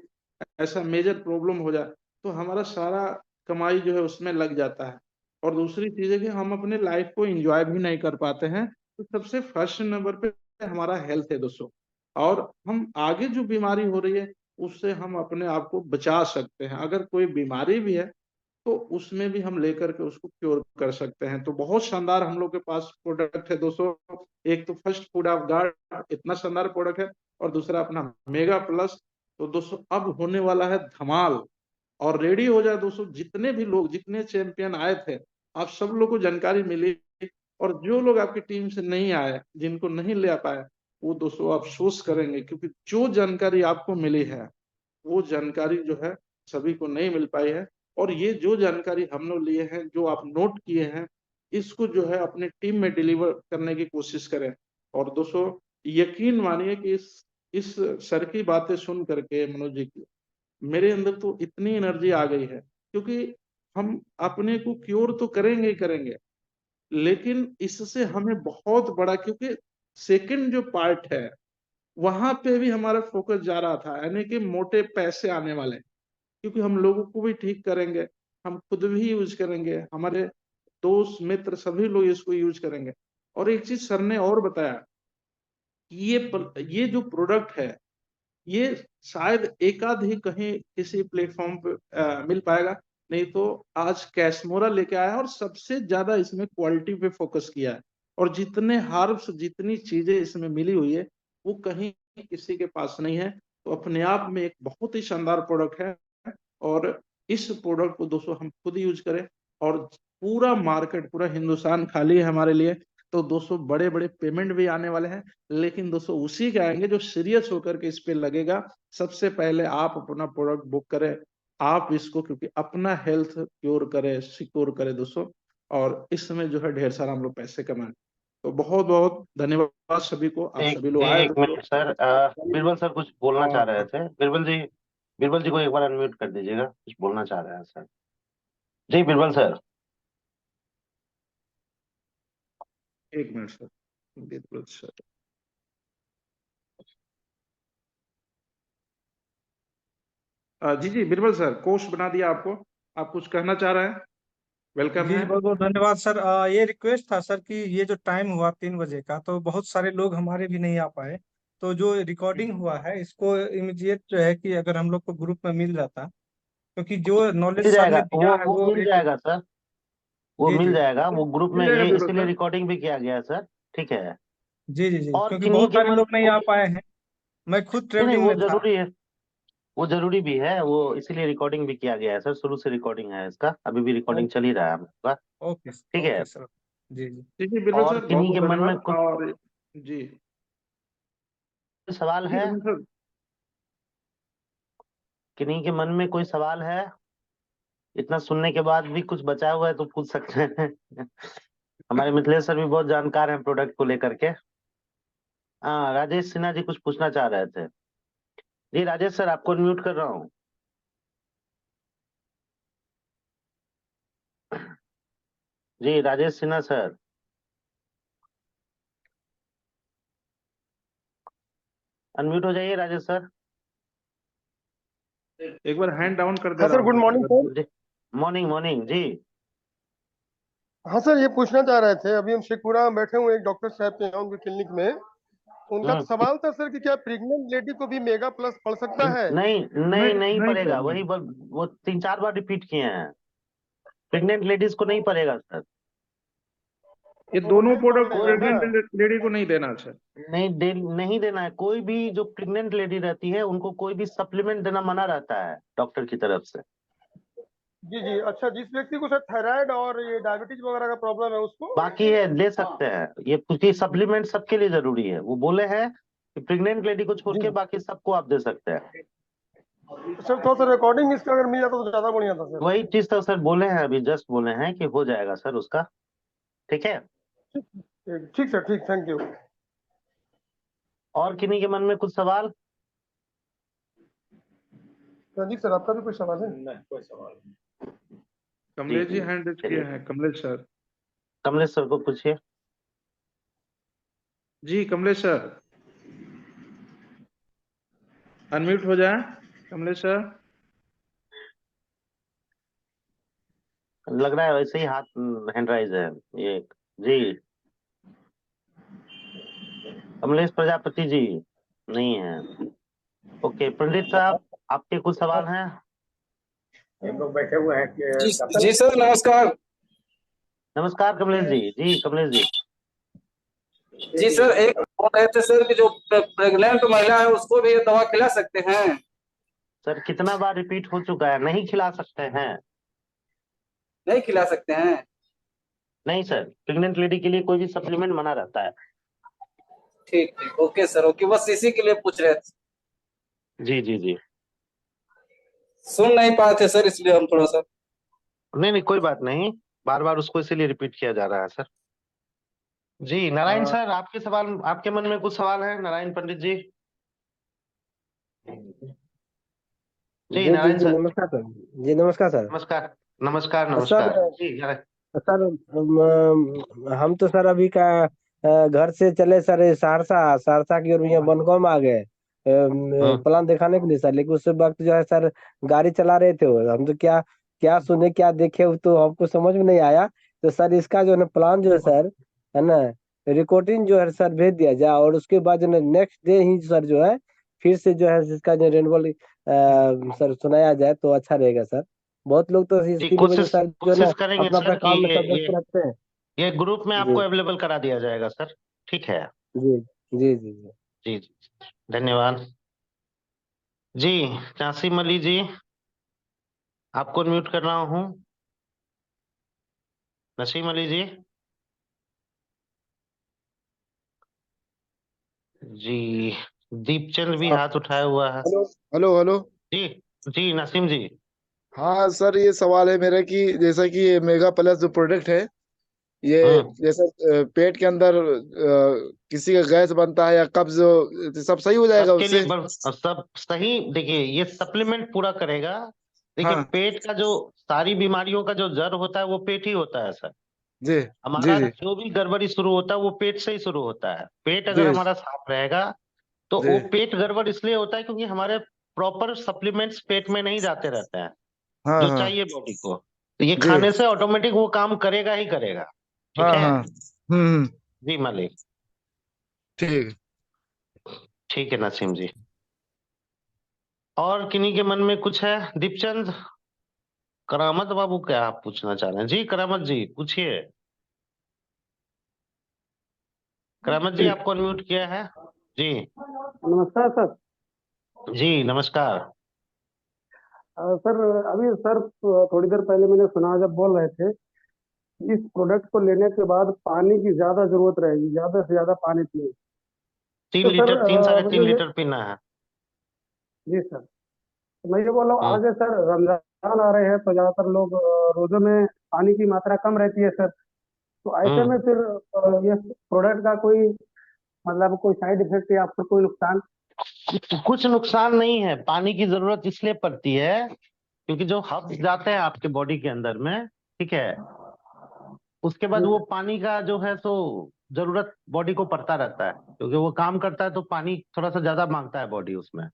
ऐसा मेजर प्रॉब्लम हो जाए, तो हमारा सारा कमाई जो है उसमें लग जाता है। और दूसरी चीज है कि हम अपने लाइफ को एंजॉय भी नहीं कर पाते हैं। तो सबसे फर्स्ट नंबर पे हमारा हेल्थ है दोस्तों। और हम आगे जो बीमारी हो रही है उससे हम अपने आप को बचा सकते हैं। अगर कोई बीमारी भी है तो उसमें भी हम लेकर के उसको क्योर कर सकते हैं। तो बहुत शानदार हम लोग के पास प्रोडक्ट है दोस्तों। एक तो फर्स्ट फूड ऑफ गार्ड इतना शानदार प्रोडक्ट है, और दूसरा अपना मेगा प्लस। तो दोस्तों अब होने वाला है धमाल। और रेडी हो जाए दोस्तों, जितने भी लोग, जितने चैंपियन आए थे, आप सब लोग को जानकारी मिली। और जो लोग आपकी टीम से नहीं आए, जिनको नहीं ले आ पाए, वो दोस्तों अफसोस करेंगे। क्योंकि जो जानकारी आपको मिली है वो जानकारी जो है सभी को नहीं मिल पाई है। और ये जो जानकारी हम लोग लिए हैं, जो आप नोट किए हैं, इसको जो है अपनी टीम में डिलीवर करने की कोशिश करें। और दोस्तों यकीन मानिए कि इस सर की बातें सुन करके, मनोज जी की, मेरे अंदर तो इतनी एनर्जी आ गई है। क्योंकि हम अपने को क्योर तो करेंगे ही करेंगे, लेकिन इससे हमें बहुत बड़ा, क्योंकि सेकंड जो पार्ट है वहां पे भी हमारा फोकस जा रहा था, यानी कि मोटे पैसे आने वाले। क्योंकि हम लोगों को भी ठीक करेंगे, हम खुद भी यूज करेंगे, हमारे दोस्त मित्र सभी लोग इसको यूज करेंगे। और एक चीज सर ने और बताया कि ये जो प्रोडक्ट है, ये शायद एकाध ही कहीं किसी प्लेटफॉर्म पे मिल पाएगा। नहीं तो आज कैशमोरा लेके आया है और सबसे ज्यादा इसमें क्वालिटी पे फोकस किया है। और जितने हार्ब्स, जितनी चीजें इसमें मिली हुई है, वो कहीं किसी के पास नहीं है। तो अपने आप में एक बहुत ही शानदार प्रोडक्ट है। और इस प्रोडक्ट को दोस्तों हम खुद यूज करें। और पूरा मार्केट, पूरा हिंदुस्तान खाली है हमारे लिए। तो दोस्तों बड़े बड़े पेमेंट भी आने वाले हैं, लेकिन दोस्तों उसी के आएंगे जो सीरियस होकर के इस पे लगेगा। सबसे पहले आप अपना प्रोडक्ट बुक करें, आप इसको, क्योंकि अपना हेल्थ क्योर करें, सिक्योर करें दोस्तों। और इस समय जो है ढेर सारा हम लोग पैसे कमाएं। तो बहुत बहुत धन्यवाद सभी को, आप एक सभी लोग आए एक दोस्तों। मिनट सर, बीरबल सर कुछ बोलना चाह रहे और थे। बीरबल जी, बीरबल जी को एक बार अनम्यूट कर दीजिएगा, कुछ बोलना चाह रहे हैं सर। जी बीरबल सर। एक मिनट सर, बिल्कुल सर। जी जी बिरबल सर, कोर्स बना दिया आपको। आप कुछ कहना चाह रहे हैं? वेलकम जी है। बहुत बहुत धन्यवाद सर। ये रिक्वेस्ट था सर कि ये जो टाइम हुआ 3 बजे का, तो बहुत सारे लोग हमारे भी नहीं आ पाए। तो जो रिकॉर्डिंग हुआ है इसको इमीडिएट जो है कि अगर हम लोग को ग्रुप में मिल जाता, क्योंकि जो नॉलेज मिल सर जाएगा, ने दिया है वो वो मिल एक। जाएगा सर, वो जी मिल जी जाएगा वो ग्रुप मिल में, जाएगा ये बिरबल इसीलिए सर। रिकॉर्डिंग भी किया गया है सर। ठीक है। जी जी जी, और क्योंकि किन्हीं बहुत के सारे मन लोग में नहीं आ कोई, पाए हैं। मैं खुद नहीं नहीं, ट्रेवलिंग वो में था। जरूरी है, वो जरूरी भी है, वो इसीलिए रिकॉर्डिंग भी किया गया है सर। शुरू से रिकॉर्डिंग है इसका, अभी भी रिकॉर्डिंग चल ही रहा है हम लोग का। ओके ठीक है। Okay sir. जी जी। जी जी बिरबल और सर, बहुत किन्हीं के बहुत मन में धन्यवाद। कोई और जी सवाल जी है, बिरबल सर। किन्हीं के मन में कोई सवाल है? इतना सुनने के बाद भी कुछ बचा हुआ है तो पूछ सकते हैं। हमारे मिथिलेश सर भी बहुत जानकार हैं प्रोडक्ट को लेकर के। हाँ, राजेश सिन्हा जी कुछ पूछना चाह रहे थे। जी राजेश सर, आपको म्यूट कर रहा हूँ। जी राजेश सिन्हा सर, अनम्यूट हो जाइए राजेश सर। एक बार हैंड डाउन कर दे हाँ रहा सर, हूँ गुड मैं मॉर्निंग अगर। सर। जी मॉर्निंग मॉर्निंग जी। हाँ सर, ये पूछना चाह रहे थे, अभी हम शेखपुरा में बैठे हुए एक डॉक्टर साहब के यहाँ उनके क्लिनिक में। उनका हम्म। सवाल था सर कि क्या प्रेग्नेंट लेडी को भी मेगा प्लस पड़ सकता है? नहीं नहीं नहीं नहीं नहीं सर, पड़ेगा, नहीं। वो 3-4 बार रिपीट किए हैं। प्रेग्नेंट लेडीज को नहीं पड़ेगा सर। ये तो दोनों नहीं प्रोडक्ट पड़ेगा ना? प्रेग्नेंट लेडी को नहीं देना सर। नहीं देना है। कोई भी जो प्रेग्नेंट लेडी रहती है उनको कोई भी सप्लीमेंट देना मना रहता है डॉक्टर की तरफ से। जी जी, अच्छा, जिस व्यक्ति को सर थायराइड और ये डायबिटीज वगैरह का प्रॉब्लम है उसको बाकी है ले सकते हैं ये, क्योंकि सप्लीमेंट सबके लिए जरूरी है। वो बोले हैं कि प्रेग्नेंट लेडी को छोड़ जी के बाकी सबको आप दे सकते हैं। सर, थोड़ा सा रिकॉर्डिंग इसका अगर मिल जाता तो ज्यादा बढ़िया था सर। वही चीज तो सर बोले हैं, अभी जस्ट बोले हैं कि हो जाएगा सर उसका। ठीक है। ठीक सर, ठीक, थैंक यू। और किन्हीं के मन में कुछ सवाल? रणजीत सर, आपका भी कोई सवाल है? नहीं, कोई सवाल नहीं। कमलेश जी हैंड रेज किए हैं, कमलेश सर। कमलेश सर को पूछिए। जी कमलेश सर, अनम्यूट हो जाए कमलेश सर। लग रहा है वैसे ही हाथ हैंड राइज है ये। जी कमलेश प्रजापति जी नहीं है। ओके पंडित साहब, आपके कुछ सवाल हैं? हम लोग बैठे हुए हैं कि जी सर नमस्कार। नमस्कार कमलेश जी। जी कमलेश जी। जी सर, एक बोल रहे थे सर कि जो प्रेग्नेंट महिला है उसको भी ये दवा खिला सकते हैं? सर कितना बार रिपीट हो चुका है, नहीं खिला सकते हैं। नहीं खिला सकते हैं? नहीं सर, प्रेग्नेंट लेडी के लिए कोई भी सप्लीमेंट मना रहता है। ठीक ठीक, ओके सर, ओके, बस इसी के लिए पूछ रहे थे। जी जी जी। सुन नहीं पाए थे सर, इसलिए हम थोड़ा सा। नहीं नहीं कोई बात नहीं, बार बार उसको इसीलिए रिपीट किया जा रहा है सर। जी नारायण सर, आपके सवाल, आपके मन में कुछ सवाल है नारायण पंडित जी? जी जी जी नारायण जी, सर। नमस्कार सर। जी नमस्कार सर। नमस्कार नमस्कार सर नमस्कार जी नारायण। सर हम तो सर अभी का घर से चले सर सहरसा सहरसा की ओर यहाँ बनगांव में आ गए हम्म। प्लान दिखाने के लिए सर। लेकिन उस वक्त जो है सर गाड़ी चला रहे थे हम तो क्या क्या सुने क्या देखे वो तो हमको समझ में नहीं आया। तो सर इसका जो है ना प्लान जो है सर, है ना, रिकॉर्डिंग जो है सर भेज दिया जाए और उसके बाद जो है नेक्स्ट डे ही सर जो है फिर से जो है इसका जो रेनबल सर सुनाया जाए तो अच्छा रहेगा सर। बहुत लोग तो जी इसके लिए वजह कोशिश सर जो है ना कोशिश करेंगे अपना अपना सर कि काम में ये सब व्यस्त रहते हैं। ये ग्रुप में आपको जी अवेलेबल करा दिया जाएगा सर। ठीक है। जी जी जी जी। जी जी धन्यवाद। जी नासिम अली जी, आपको म्यूट कर रहा हूँ। नसीम अली जी। जी दीपचंद भी हाथ उठाया हुआ है। Hello hello hello. जी जी नसीम जी। हाँ सर, ये सवाल है मेरा कि जैसा कि ये मेगा प्लस जो प्रोडक्ट है, ये हम्म। जैसे पेट के अंदर किसी का गैस बनता है या कब्ज, सब सही हो जाएगा सबके लिए उससे? सब सही। देखिए ये सप्लीमेंट पूरा करेगा। देखिए हाँ पेट का जो सारी बीमारियों का जो जड़ होता है वो पेट ही होता है सर। जी जी हमारा जी जो भी गड़बड़ी शुरू होता है वो पेट से ही शुरू होता है। पेट अगर जी हमारा साफ रहेगा तो जी। वो पेट गड़बड़ इसलिए होता है क्योंकि हमारे प्रॉपर सप्लीमेंट्स पेट में नहीं जाते रहते हैं हाँ जो हाँ चाहिए बॉडी को। तो ये जी। खाने से ऑटोमेटिक वो काम करेगा ही करेगा। ठीक हाँ है। हाँ। हम्म। जी मालिक। ठीक। ठीक है नसीम जी। और किन्हीं के मन में कुछ है? दीपचंद, करामत बाबू, क्या आप पूछना चाह रहे हैं? जी करामत जी पूछिए। करामत जी आपको अनम्यूट किया है। जी नमस्कार सर। जी नमस्कार। सर अभी सर थोड़ी देर पहले मैंने सुना जब बोल रहे थे इस प्रोडक्ट को लेने के बाद पानी की ज्यादा जरूरत रहेगी, ज्यादा से ज्यादा पानी पिए। 3 लीटर, तीन साढ़े तीन मुझे ये, लीटर पीना है। जी सर, तो मैं ये बोल रहा हूँ हम्म। आगे सर रमजान आ रहे हैं तो ज्यादातर लोग रोजों में पानी की मात्रा कम रहती है सर। तो ऐसे में हम्म। फिर ये प्रोडक्ट का कोई मतलब कोई साइड इफेक्ट या फिर कोई नुकसान? कुछ नुकसान नहीं है। पानी की जरूरत इसलिए पड़ती है क्योंकि जो हब्स जाते हैं आपके बॉडी के अंदर में, ठीक है, उसके बाद जी वो सर। पानी का जो है सो जरूरत बॉडी को पड़ता रहता है क्योंकि वो काम करता है तो पानी थोड़ा सा ज्यादा मांगता है बॉडी उसमें।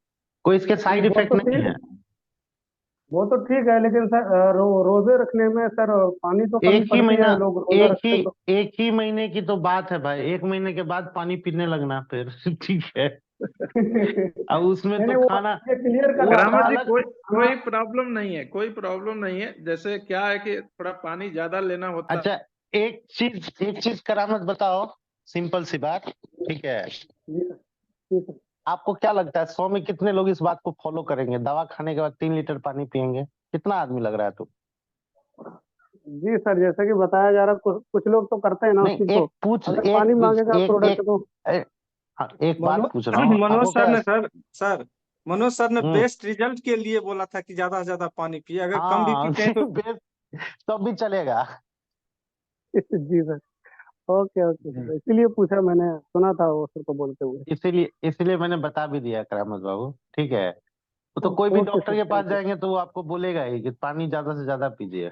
कोई इसके नहीं, साइड इफेक्ट नहीं है। वो तो ठीक है लेकिन सर रोजे रखने में सर पानी तो कमी एक ही पड़ती महीना, है, लोग रोजा एक ही रखते हैं तो। एक ही महीने की तो बात है भाई। 1 महीने के बाद पानी पीने लगना फिर ठीक है। अब उसमें नहीं तो नहीं, वो खाना, ये क्लियर कर वो रहा तो था। करामा जी, अलग। कोई हाँ कोई प्रॉब्लम नहीं है, कोई प्रॉब्लम नहीं है। जैसे क्या है कि थोड़ा पानी ज्यादा लेना होता अच्छा एक चीज करामत बताओ, सिंपल सी बात, ठीक है। जी सर, जी सर। आपको क्या लगता है 100 में कितने लोग इस बात को फॉलो करेंगे? दवा खाने के बाद 3 लीटर पानी पियेंगे? कितना आदमी लग रहा है? तो जी सर, जैसे कि बताया जा रहा, कुछ कुछ लोग तो करते हैं ना उस नहीं, चीज एक को। पूछ अगर एक पानी मांगेगा एक प्रोडक्ट एक तो हाँ, एक बात पूछ रहा मनोज हूँ मनोज आपको सर क्या। ने सर मनोज सर ने हम्म। बेस्ट रिजल्ट के लिए बोला था कि ज्यादा से ज्यादा पानी पिए, अगर कम भी हाँ पीते हैं तो तब भी चलेगा। जी सर। ओके ओके हम्म। सर, इसीलिए पूछा, मैंने सुना था वो सर को बोलते हुए। इसीलिए मैंने बता भी दिया करामत बाबू, ठीक है। वो तो कोई भी ओके डॉक्टर सर, के पास थैंक यू। जाएंगे तो वो आपको बोलेगा ही कि पानी ज्यादा से ज्यादा पीजिए।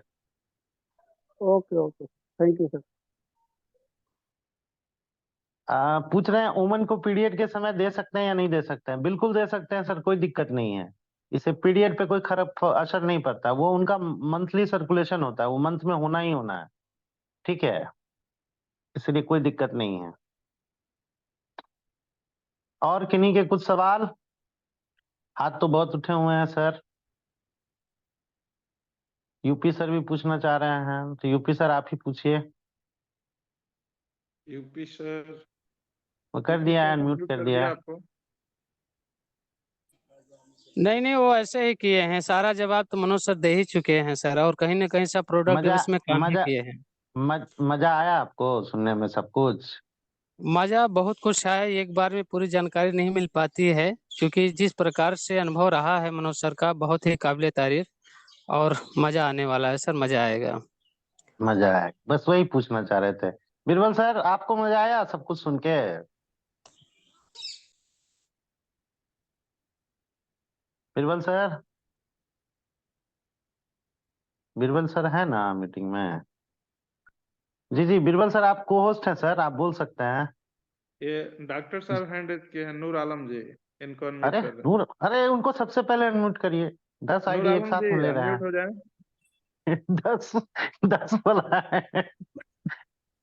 Okay okay, thank you sir. पूछ रहे हैं ओमन को पीरियड के समय दे सकते हैं या नहीं दे सकते हैं। बिल्कुल दे सकते हैं सर, कोई दिक्कत नहीं है। इससे पीरियड पे कोई खराब असर नहीं पड़ता। वो उनका मंथली सर्कुलेशन होता है, वो मंथ में होना ही होना है, ठीक है। इसलिए कोई दिक्कत नहीं है। और किन्हीं के कुछ सवाल? हाथ तो बहुत उठे हुए हैं सर। यूपी सर भी पूछना चाह रहे हैं, तो यूपी सर आप ही पूछिए। यूपी सर, वो कर यूपी दिया है, सर अनम्यूट म्यूट कर कर दिया दिया है। आपको। नहीं नहीं, वो ऐसे ही किए हैं, सारा जवाब तो मनोज सर दे ही चुके हैं सर, और कहीं ना कहीं सब प्रोडक्ट मजा उसमें काम ही मजा किए हैं। मजा आया आपको सुनने में सब कुछ? मजा बहुत कुछ है, एक बार में पूरी जानकारी नहीं मिल पाती है, क्योंकि जिस प्रकार से अनुभव रहा है मनोज सर का, बहुत ही काबिले तारीफ। और मजा आने वाला है सर, मजा आएगा। मजा आया, बस वही पूछना चाह रहे थे। बीरबल सर, आपको मजा आया सब कुछ सुन के? बीरबल सर, बीरबल सर है ना मीटिंग में? जी जी, बीरबल सर आप को होस्ट हैं सर, आप बोल सकते हैं। ये डॉक्टर साहब हैंड रेज किए हैं, नूर आलम जी, इनको अनम्यूट अरे कर दें। नूर, अरे उनको सबसे पहले अनम्यूट करिए। 10 नूर आईडी एक आलम साथ जी में ले रहे अनम्यूट हैं। हो जाए। 10 10 बोला है।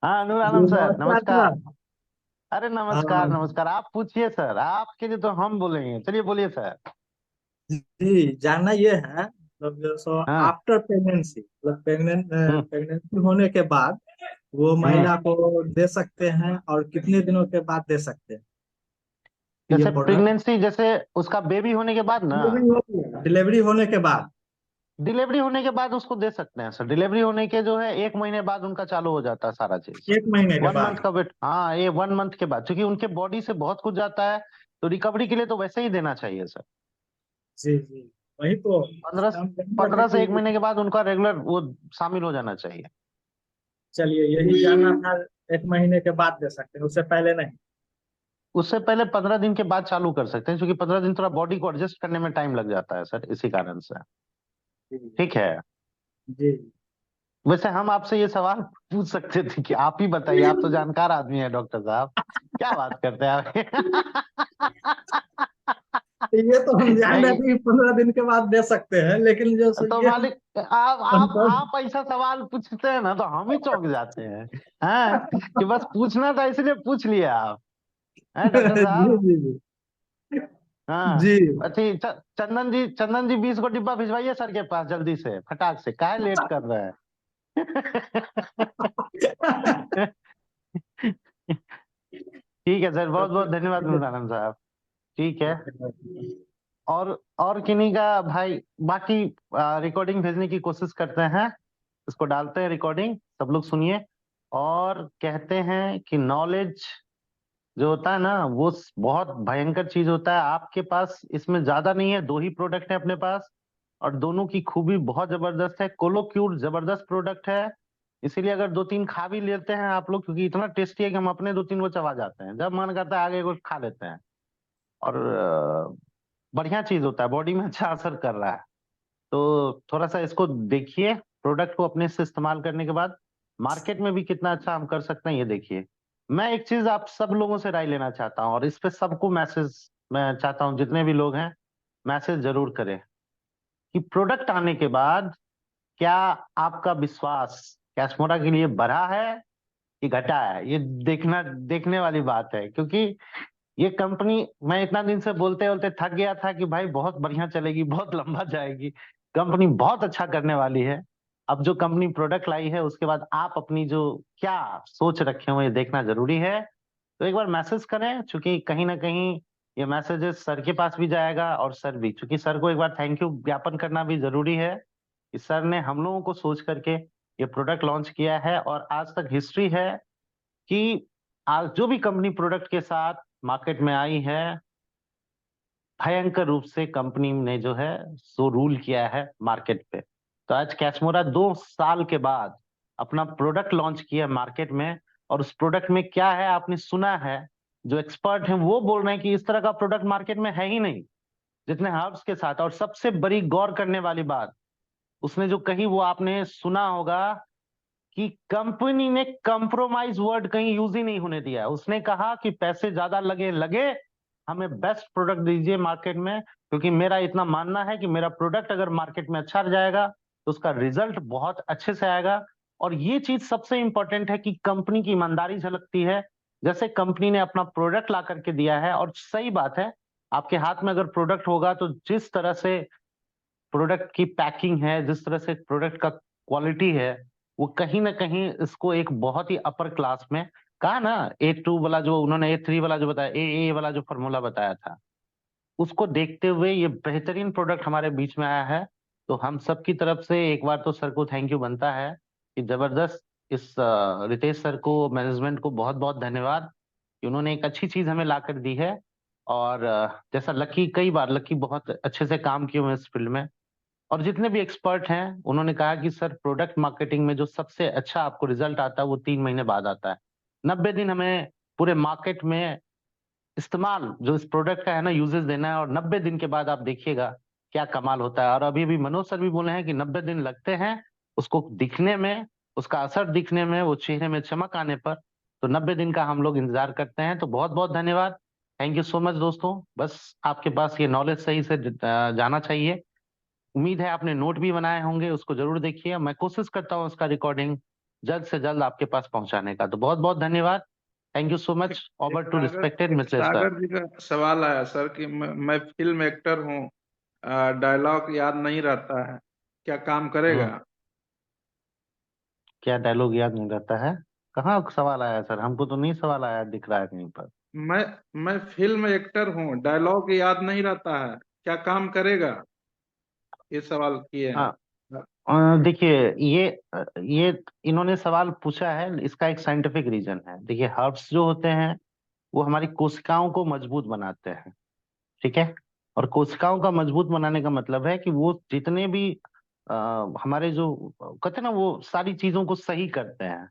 हाँ नूर जी आलम सर नमस्कार नमस्कार। सर। अरे नमस्कार हाँ नमस्कार, आप पूछिए सर, आपके लिए तो हम बोलेंगे। चलिए बोलिए सर। जी, जानना ये है मतलब जो सो हाँ। आफ्टर प्रेगनेंसी, मतलब हम्म प्रेगनेंसी होने के बाद वो हम्म महिला को दे सकते हैं, और कितने दिनों के बाद दे सकते हैं ये जैसे प्रोडक्ट? प्रेगनेंसी, जैसे उसका बेबी होने के बाद ना, डिलीवरी होने के बाद। डिलीवरी होने के बाद उसको दे सकते हैं सर। डिलीवरी होने के जो है 1 महीने बाद उनका चालू हो जाता है सारा चीज। 1 महीने के 1 मंथ बाद। का वेट, हाँ ये 1 मंथ के बाद, क्योंकि उनके बॉडी से बहुत कुछ जाता है, तो रिकवरी के लिए तो वैसे ही देना चाहिए सर। जी जी, वही तो 15 हम जानना था 15 से 1 महीने कि। के बाद उनका रेगुलर वो शामिल हो जाना चाहिए। चलिए, यही जानना था। 1 महीने के बाद दे सकते हैं, उससे पहले नहीं? उससे पहले 15 दिन के बाद चालू कर सकते हैं, क्योंकि 15 दिन थोड़ा बॉडी को एडजस्ट करने में टाइम लग जाता है सर, इसी कारण से। जी ठीक है। जी। वैसे हम आपसे ये सवाल पूछ सकते थे कि आप ही बताइए, आप तो जानकार आदमी है डॉक्टर साहब, क्या बात करते हैं आप? ये तो हम जान रहे नहीं, थे कि 15 दिन के बाद दे सकते हैं, लेकिन जो तो ये हम मालिक आप ऐसा सवाल पूछते हैं ना तो हम ही चौंक जाते हैं। हैं कि बस पूछना था इसलिए पूछ लिया आप, हैं डॉक्टर जी साहब? जी जी हाँ। जी। अच्छी चंदन जी 20 को डिब्बा भिजवाइए सर के पास जल्दी से, फटाक से, काहे लेट कर रहे हैं? ठीक है सर, बहुत बहुत धन्यवाद नूरानंद साहब। ठीक है। और किन्हीं का भाई बाकी रिकॉर्डिंग भेजने की कोशिश करते हैं, इसको डालते हैं रिकॉर्डिंग, सब लोग सुनिए। और कहते हैं कि नॉलेज जो होता है ना वो बहुत भयंकर चीज होता है। आपके पास इसमें ज्यादा नहीं है, 2 ही प्रोडक्ट है अपने पास, और दोनों की खूबी बहुत जबरदस्त है। कोलोक्यूर जबरदस्त प्रोडक्ट है, इसीलिए अगर 2-3 खा भी लेते हैं आप लोग, क्योंकि इतना टेस्टी है कि हम अपने 2-3 को चबा जाते हैं, जब मन करता है आगे को खा लेते हैं। और बढ़िया चीज होता है, बॉडी में अच्छा असर कर रहा है। तो थोड़ा सा इसको देखिए, प्रोडक्ट को अपने से इस्तेमाल करने के बाद मार्केट में भी कितना अच्छा हम कर सकते हैं ये देखिए। मैं एक चीज आप सब लोगों से राय लेना चाहता हूँ, और इस पे सबको मैसेज मैं चाहता हूँ, जितने भी लोग हैं मैसेज जरूर करें कि प्रोडक्ट आने के बाद क्या आपका विश्वास कैशमोरा के लिए बढ़ा है कि घटा है, ये देखने वाली बात है। क्योंकि ये कंपनी, मैं इतना दिन से बोलते बोलते थक गया था कि भाई बहुत बढ़िया चलेगी, बहुत लंबा जाएगी, कंपनी बहुत अच्छा करने वाली है। अब जो कंपनी प्रोडक्ट लाई है उसके बाद आप अपनी जो क्या सोच रखे हो ये देखना जरूरी है। तो एक बार मैसेज करें, क्योंकि कहीं ना कहीं ये मैसेजेस सर के पास भी जाएगा, और सर भी, क्योंकि सर को एक बार थैंक यू ज्ञापन करना भी जरूरी है। कि सर ने हम लोगों को सोच करके ये प्रोडक्ट लॉन्च किया है। और आज तक हिस्ट्री है कि आज जो भी कंपनी प्रोडक्ट के साथ मार्केट में आई है, भयंकर रूप से कंपनी ने जो है सो रूल किया है मार्केट पे। तो आज कैशमोरा 2 साल के बाद अपना प्रोडक्ट लॉन्च किया मार्केट में, और उस प्रोडक्ट में क्या है आपने सुना है, जो एक्सपर्ट हैं वो बोल रहे हैं कि इस तरह का प्रोडक्ट मार्केट में है ही नहीं जितने हर्ब्स के साथ। और सबसे बड़ी गौर करने वाली बात उसने जो कही वो आपने सुना होगा कि कंपनी ने कंप्रोमाइज वर्ड कहीं यूज ही नहीं होने दिया। उसने कहा कि पैसे ज्यादा लगे, हमें बेस्ट प्रोडक्ट दीजिए मार्केट में, क्योंकि मेरा इतना मानना है कि मेरा प्रोडक्ट अगर मार्केट में अच्छा जाएगा तो उसका रिजल्ट बहुत अच्छे से आएगा। और ये चीज सबसे इंपॉर्टेंट है कि कंपनी की ईमानदारी झलकती है। जैसे कंपनी ने अपना प्रोडक्ट ला करके दिया है, और सही बात है, आपके हाथ में अगर प्रोडक्ट होगा तो जिस तरह से प्रोडक्ट की पैकिंग है, जिस तरह से प्रोडक्ट का क्वालिटी है, वो कहीं ना कहीं इसको एक बहुत ही अपर क्लास में कहा ना, A2 वाला जो उन्होंने A3 वाला जो बताया, AA वाला जो फॉर्मूला बताया था, उसको देखते हुए ये बेहतरीन प्रोडक्ट हमारे बीच में आया है। तो हम सब की तरफ से एक बार तो सर को थैंक यू बनता है कि जबरदस्त इस रितेश सर को, मैनेजमेंट को बहुत बहुत धन्यवाद कि उन्होंने एक अच्छी चीज हमें ला कर दी है। और जैसा लकी, कई बार लकी बहुत अच्छे से काम किए हुए इस फील्ड में, और जितने भी एक्सपर्ट हैं उन्होंने कहा कि सर प्रोडक्ट मार्केटिंग में जो सबसे अच्छा आपको रिजल्ट आता है वो 3 महीने बाद आता है। 90 दिन हमें पूरे मार्केट में इस्तेमाल जो इस प्रोडक्ट का है ना यूजेस देना है, और 90 दिन के बाद आप देखिएगा क्या कमाल होता है। और अभी भी मनोज सर भी बोले हैं कि 90 दिन लगते हैं उसको दिखने में, उसका असर दिखने में, वो चेहरे में चमक आने पर। तो 90 दिन का हम लोग इंतजार करते हैं। तो बहुत बहुत धन्यवाद, थैंक यू सो मच दोस्तों। बस आपके पास ये नॉलेज सही से जाना चाहिए। उम्मीद है आपने नोट भी बनाए होंगे, उसको जरूर देखिए। मैं कोशिश करता हूँ उसका रिकॉर्डिंग जल्द से जल्द आपके पास पहुंचाने का। तो बहुत बहुत धन्यवाद, thank you so much. Over to respected mister sir. Sagar ji का सवाल आया सर कि मैं फिल्म एक्टर हूँ, डायलॉग याद नहीं रहता है, क्या काम करेगा? क्या डायलॉग याद नहीं रहता है? कहाँ सवाल आया सर? हमको तो नहीं सवाल आया दिख रहा है कहीं पर। मैं फिल्म एक्टर हूँ, डायलॉग याद नहीं रहता है, क्या काम करेगा? ये सवाल किए हैं। देखिए ये इन्होंने सवाल पूछा है, इसका एक साइंटिफिक रीजन है। देखिए हर्ब्स जो होते हैं वो हमारी कोशिकाओं को मजबूत बनाते हैं, ठीक है। और कोशिकाओं का मजबूत बनाने का मतलब है कि वो जितने भी हमारे जो कहते हैं ना, वो सारी चीजों को सही करते हैं।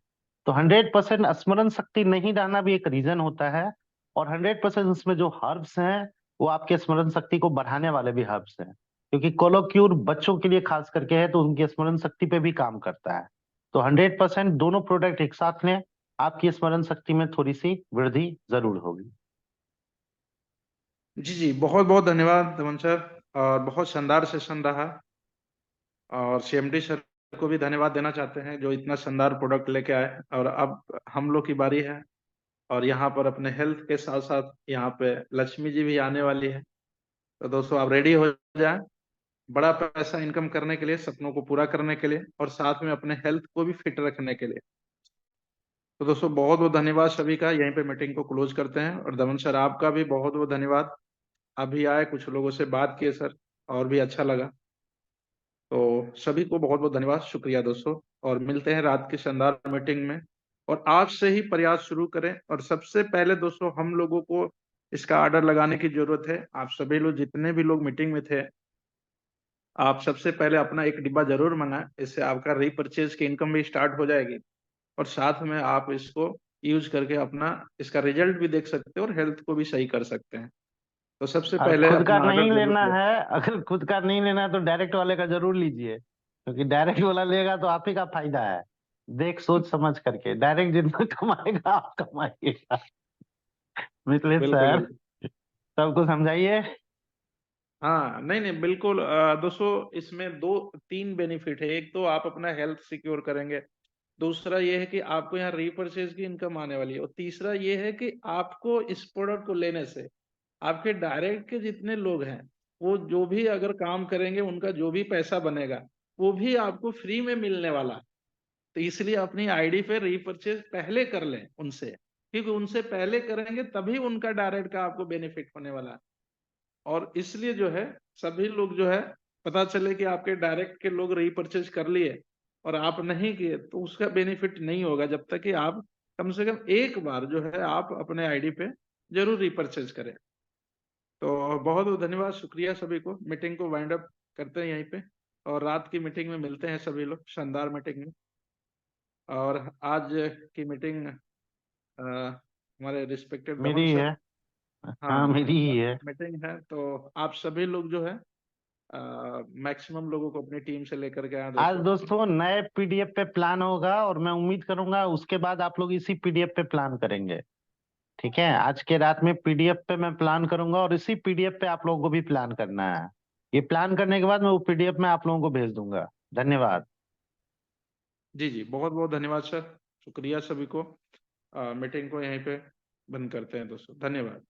तो 100% स्मरण शक्ति नहीं रहना भी एक रीजन होता है, और 100% उसमें जो हर्ब्स हैं वो आपके स्मरण शक्ति को बढ़ाने वाले भी हर्ब्स हैं, क्योंकि कोलोक्यूर बच्चों के लिए खास करके है तो उनकी स्मरण शक्ति पे भी काम करता है। तो 100% दोनों प्रोडक्ट एक साथ लें, आपकी स्मरण शक्ति में थोड़ी सी वृद्धि जरूर होगी। जी जी, बहुत बहुत धन्यवाद दमन सर, और बहुत शानदार सेशन रहा। और CMD सर को भी धन्यवाद देना चाहते हैं जो इतना शानदार प्रोडक्ट लेके आए। और अब हम लोग की बारी है, और यहाँ पर अपने हेल्थ के साथ साथ यहाँ पे लक्ष्मी जी भी आने वाली है। तो दोस्तों आप रेडी हो जाएं, बड़ा पैसा इनकम करने के लिए, सपनों को पूरा करने के लिए, और साथ में अपने हेल्थ को भी फिट रखने के लिए। तो दोस्तों बहुत बहुत धन्यवाद सभी का, यहीं पे मीटिंग को क्लोज करते हैं। और दमन सर आपका भी बहुत बहुत धन्यवाद, अभी आए, कुछ लोगों से बात किए सर, और भी अच्छा लगा। तो सभी को बहुत बहुत धन्यवाद, शुक्रिया दोस्तों, और मिलते हैं रात की शानदार मीटिंग में। और आज से ही प्रयास शुरू करें। और सबसे पहले दोस्तों हम लोगों को इसका ऑर्डर लगाने की जरूरत है। आप सभी लोग जितने भी लोग मीटिंग में थे, आप सबसे पहले अपना एक डिब्बा जरूर मंगाएं, इससे आपका रीपरचेज की इनकम भी स्टार्ट हो जाएगी, और साथ में आप इसको यूज करके अपना इसका रिजल्ट भी देख सकते हैं और हेल्थ को भी सही कर सकते हैं। तो सबसे और पहले खुद का अपना नहीं ऑर्डर जरूर लेना लें। है, अगर खुद का नहीं लेना है तो डायरेक्ट वाले का जरूर लीजिए, क्योंकि डायरेक्ट वाला लेगा तो आप ही का फायदा है। देख सोच समझ करके, डायरेक्ट जितना कमाएगा आप कमाइएगा। मिथिलेश बिल्कुल सर बिल्कुल। सबको समझाइए। हाँ नहीं नहीं बिल्कुल, दोस्तों इसमें दो तीन बेनिफिट है। एक तो आप अपना हेल्थ सिक्योर करेंगे, दूसरा ये है कि आपको यहाँ रीपरचेज की इनकम आने वाली है, और तीसरा ये है कि आपको इस प्रोडक्ट को लेने से आपके डायरेक्ट के जितने लोग हैं वो जो भी अगर काम करेंगे उनका जो भी पैसा बनेगा वो भी आपको फ्री में मिलने वाला है। तो इसलिए अपनी आईडी पे रीपरचेज पहले कर लें उनसे, क्योंकि उनसे पहले करेंगे तभी उनका डायरेक्ट का आपको बेनिफिट होने वाला है। और इसलिए जो है सभी लोग जो है पता चले कि आपके डायरेक्ट के लोग रीपरचेज कर लिए और आप नहीं किए, तो उसका बेनिफिट नहीं होगा जब तक कि आप कम से कम एक बार जो है आप अपने आईडी पे जरूर रीपरचेज करें। तो बहुत बहुत धन्यवाद, शुक्रिया सभी को। मीटिंग को वाइंड अप करते हैं यहीं पे, और रात की मीटिंग में मिलते हैं सभी लोग, शानदार मीटिंग में। और आज की मीटिंग हमारे रिस्पेक्टेड मेरी दमन ही सर, है। हाँ हाँ मेरी ही है। मीटिंग है, तो आप सभी लोग जो है मैक्सिमम लोगों को अपनी टीम से लेकर के आए आज दोस्तों। दोस्तों नए पीडीएफ पे प्लान होगा और मैं उम्मीद करूंगा उसके बाद आप लोग इसी पीडीएफ पे प्लान करेंगे। ठीक है, आज के रात में पीडीएफ पे मैं प्लान करूंगा और इसी पीडीएफ पे आप लोगों को भी प्लान करना है। ये प्लान करने के बाद मैं वो पीडीएफ में आप लोगों को भेज दूंगा। धन्यवाद। जी जी, बहुत बहुत धन्यवाद सर, शुक्रिया सभी को। मीटिंग को यहीं पे बंद करते हैं दोस्तों, धन्यवाद।